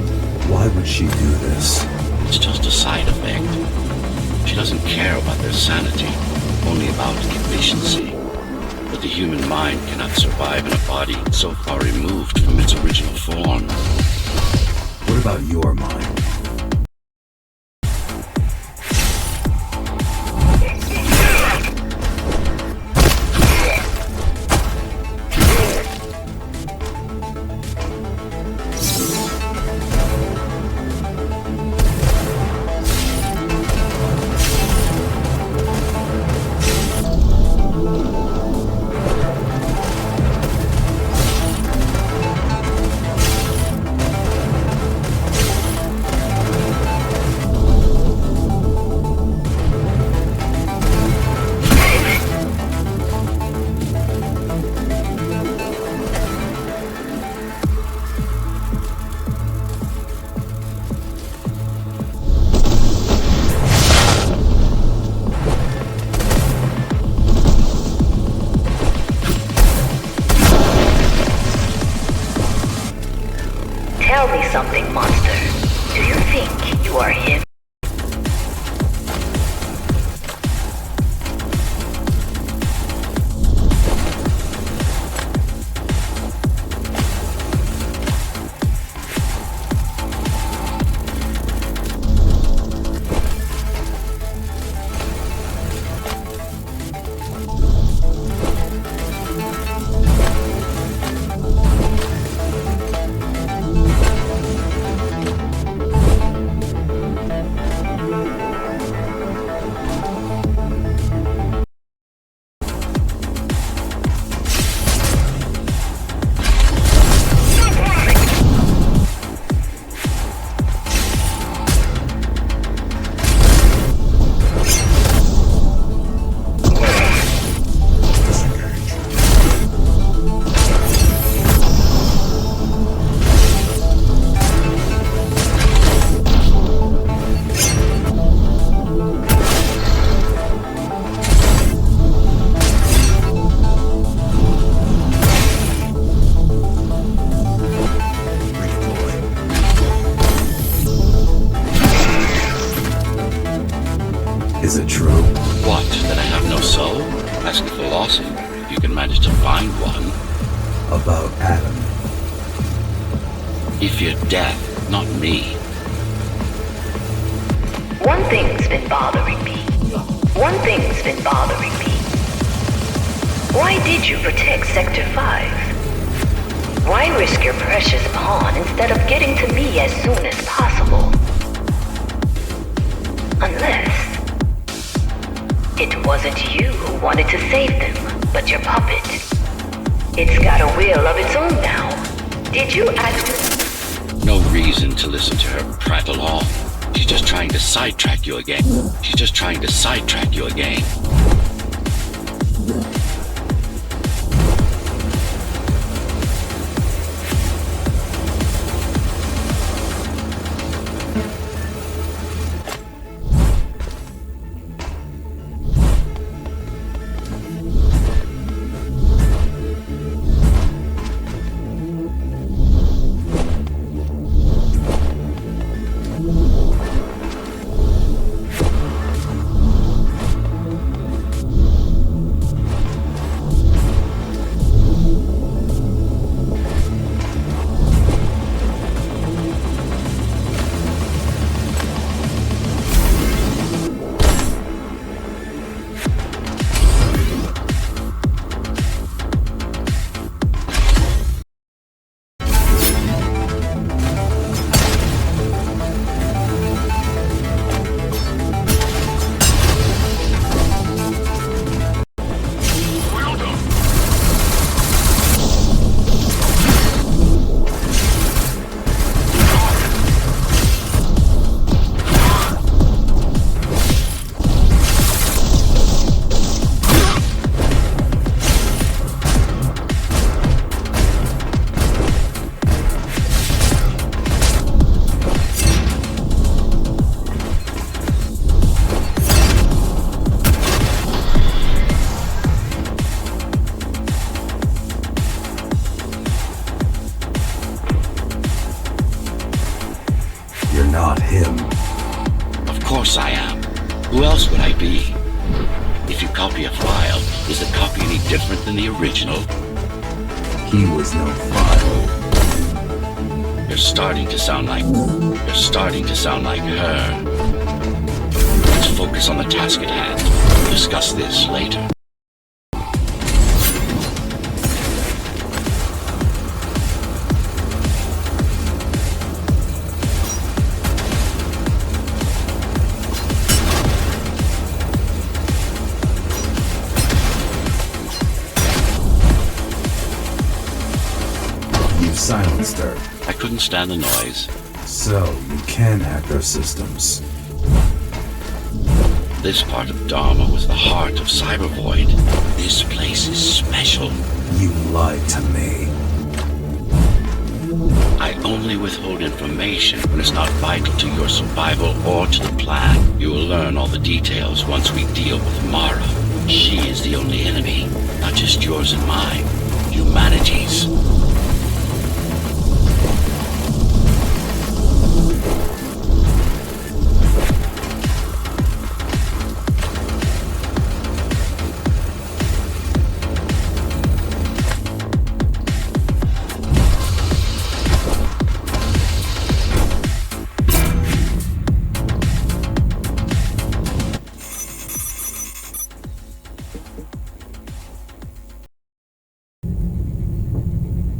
D: Why would she do this?
B: It's just a side effect. She doesn't care about their sanity, only about efficiency. but the human mind cannot survive in a body so far removed from its original form.
D: What about your mind?
I: Tell me something, monster. Do you think you are him?
D: Is it true?
B: What, that I have no soul? Ask a philosopher if you can manage to find one.
D: About Adam.
B: He feared death, not me.
I: One thing's been bothering me. Why did you protect Sector 5? Why risk your precious pawn instead of getting to me as soon as possible? Unless it wasn't you who wanted to save them, but your puppet. It's got a will of its own now. Did you ask?
B: No reason to listen to her prattle on. She's just trying to sidetrack you again.
D: You're not him.
B: Of course I am. Who else would I be? If you copy a file, is the copy any different than the original?
D: He was no file.
B: You're starting to sound like her. Let's focus on the task at hand. We'll discuss this later.
D: You've silenced her.
B: I couldn't stand the noise.
D: So, you can hack their systems.
B: This part of Dharma was the heart of Cybervoid. This place is special.
D: You lied to me.
B: I only withhold information when it's not vital to your survival or to the plan. You will learn all the details once we deal with Mara. She is the only enemy, not just yours and mine. Humanity's.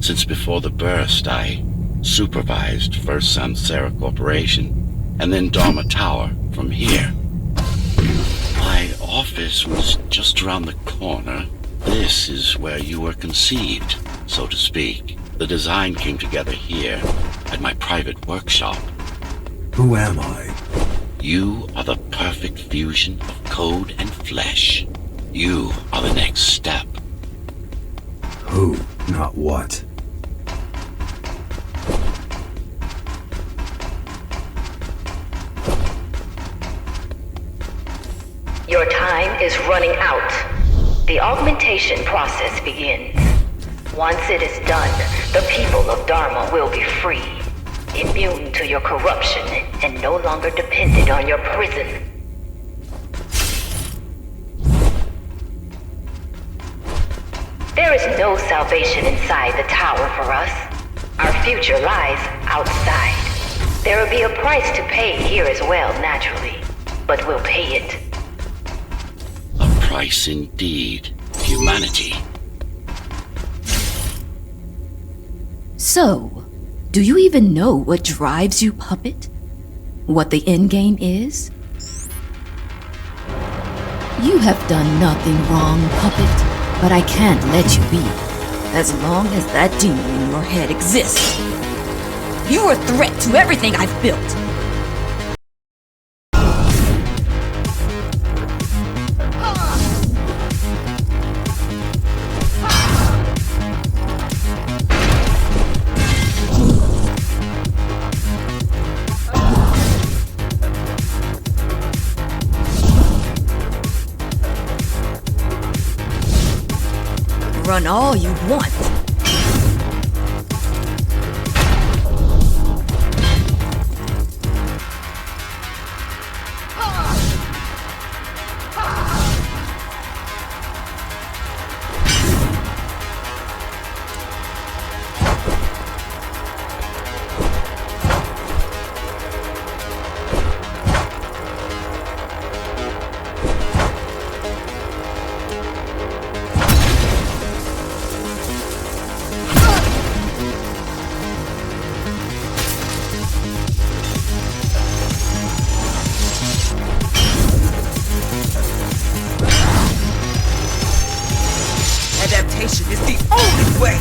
B: Since before the burst, I supervised first Samsara Corporation, and then Dharma Tower from here. My office was just around the corner. This is where you were conceived, so to speak. The design came together here, at my private workshop.
D: Who am I?
B: You are the perfect fusion of code and flesh. You are the next step.
D: Who, not what.
I: Your time is running out. The augmentation process begins. Once it is done, the people of Dharma will be free, immune to your corruption and no longer dependent on your prison. There is no salvation inside the tower for us. Our future lies outside. There will be a price to pay here as well, naturally, but we'll pay it.
B: A price indeed. Humanity.
K: So, do you even know what drives you, puppet? What the endgame is? You have done nothing wrong, puppet, but I can't let you be. As long as that demon in your head exists. You're a threat to everything I've built. Run all you want.
A: Adaptation is the only way!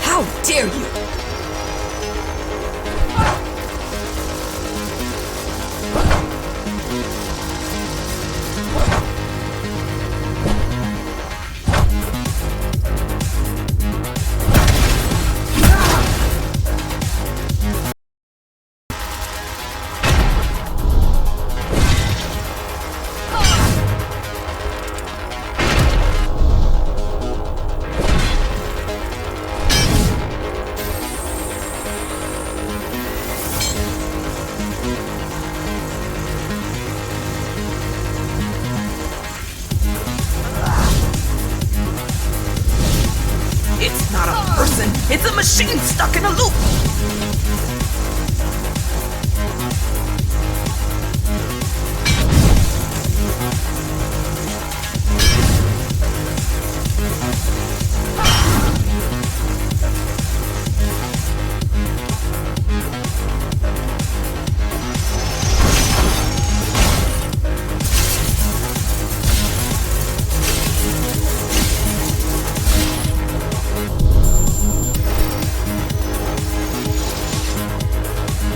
A: How dare you! It's a machine stuck in a loop!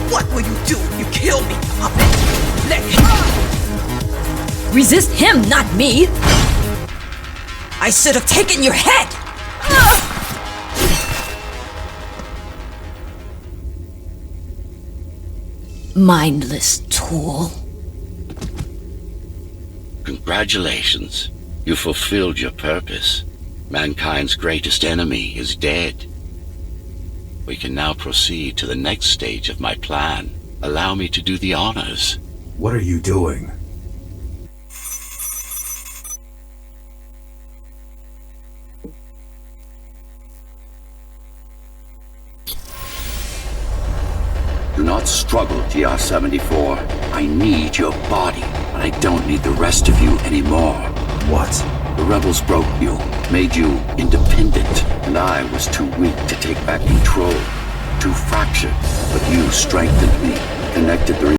A: What will you do if you kill me, puppet? Let him...
K: Resist him, not me!
A: I should have taken your head!
K: Mindless tool.
B: Congratulations. You fulfilled your purpose. Mankind's greatest enemy is dead. We can now proceed to the next stage of my plan. Allow me to do the honors.
D: What are you doing?
B: Do not struggle, TR-74. I need your body, but I don't need the rest of you anymore.
D: What?
B: The rebels broke you, made you independent, and I was too weak to take back control. Too fractured, but you strengthened me, connected the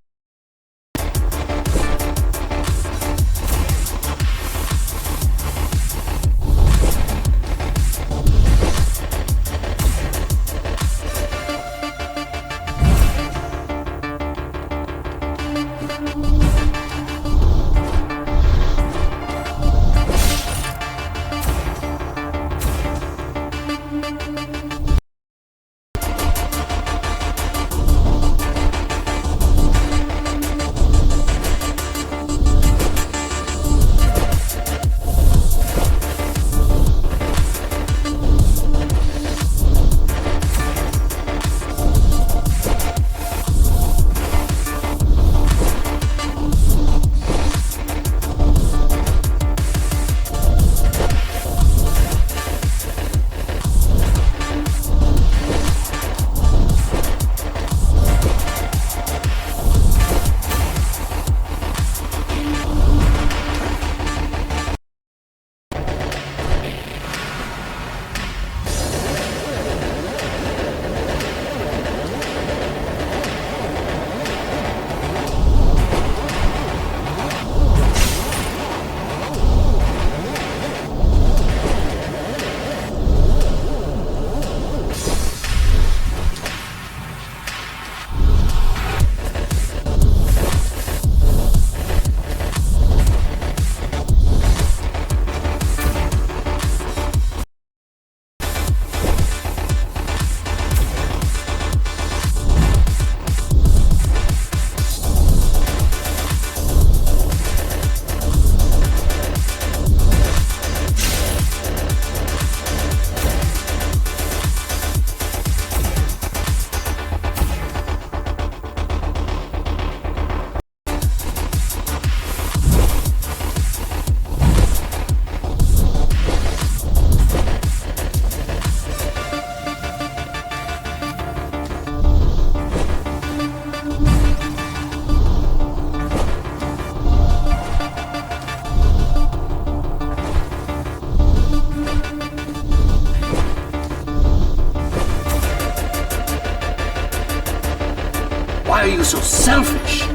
B: Why are you so selfish?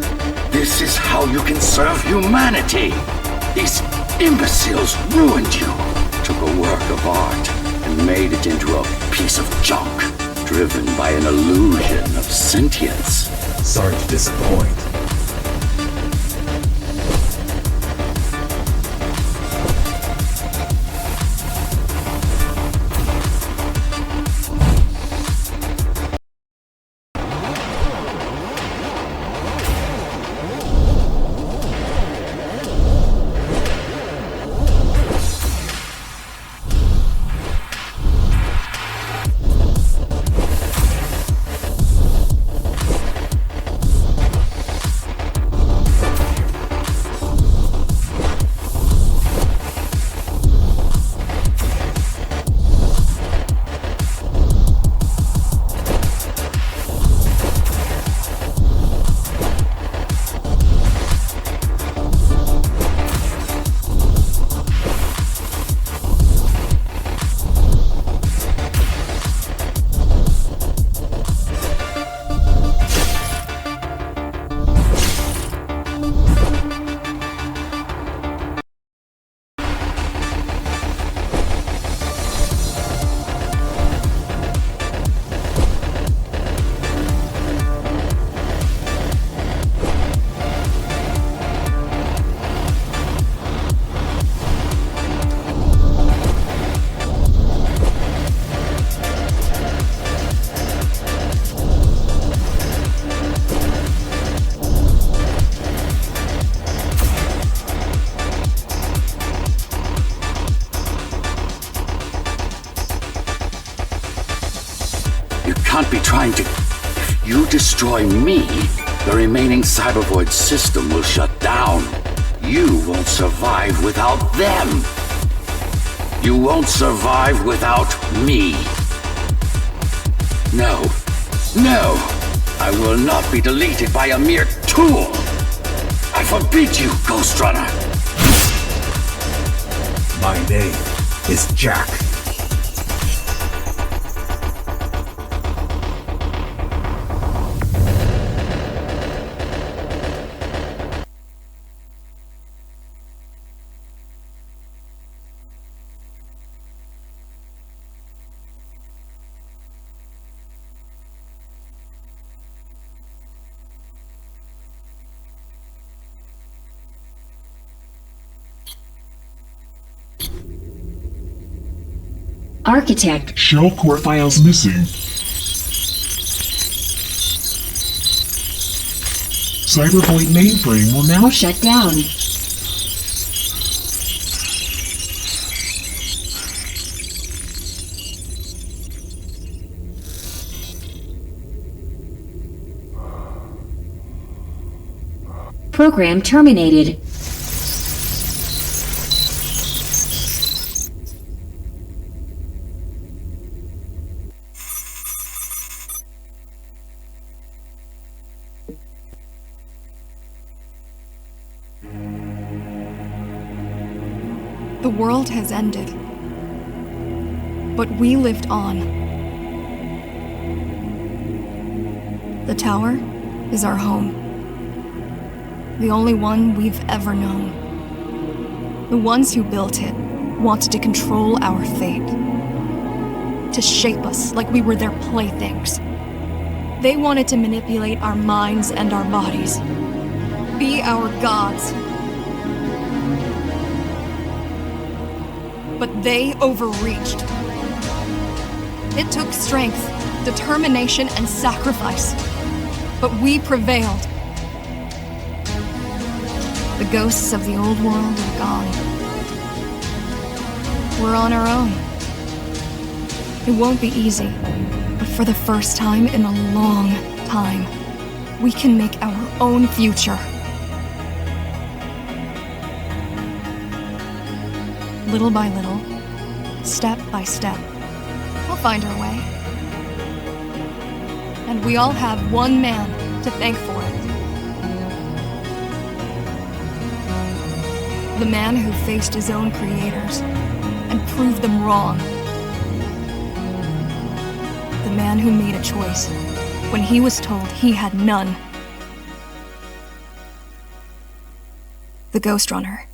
B: This is how you can serve humanity. These imbeciles ruined you, took a work of art, and made it into a piece of junk, driven by an illusion of sentience.
D: Sorry to disappoint.
B: trying to... If you destroy me, the remaining Cybervoid system will shut down. You won't survive without them. You won't survive without me. No. No! I will not be deleted by a mere tool! I forbid you, Ghostrunner!
D: My name is Jack.
G: Architect.
L: Shell core files missing. Cybervoid mainframe will now
G: Shut down. Program terminated.
E: The world has ended. But we lived on. The tower is our home. The only one we've ever known. The ones who built it wanted to control our fate. To shape us like we were their playthings. They wanted to manipulate our minds and our bodies. Be our gods. But they overreached. It took strength, determination, and sacrifice. But we prevailed. The ghosts of the old world are gone. We're on our own. It won't be easy, but for the first time in a long time, we can make our own future. Little by little, step by step, we'll find our way. And we all have one man to thank for it. The man who faced his own creators and proved them wrong. The man who made a choice when he was told he had none. The Ghostrunner.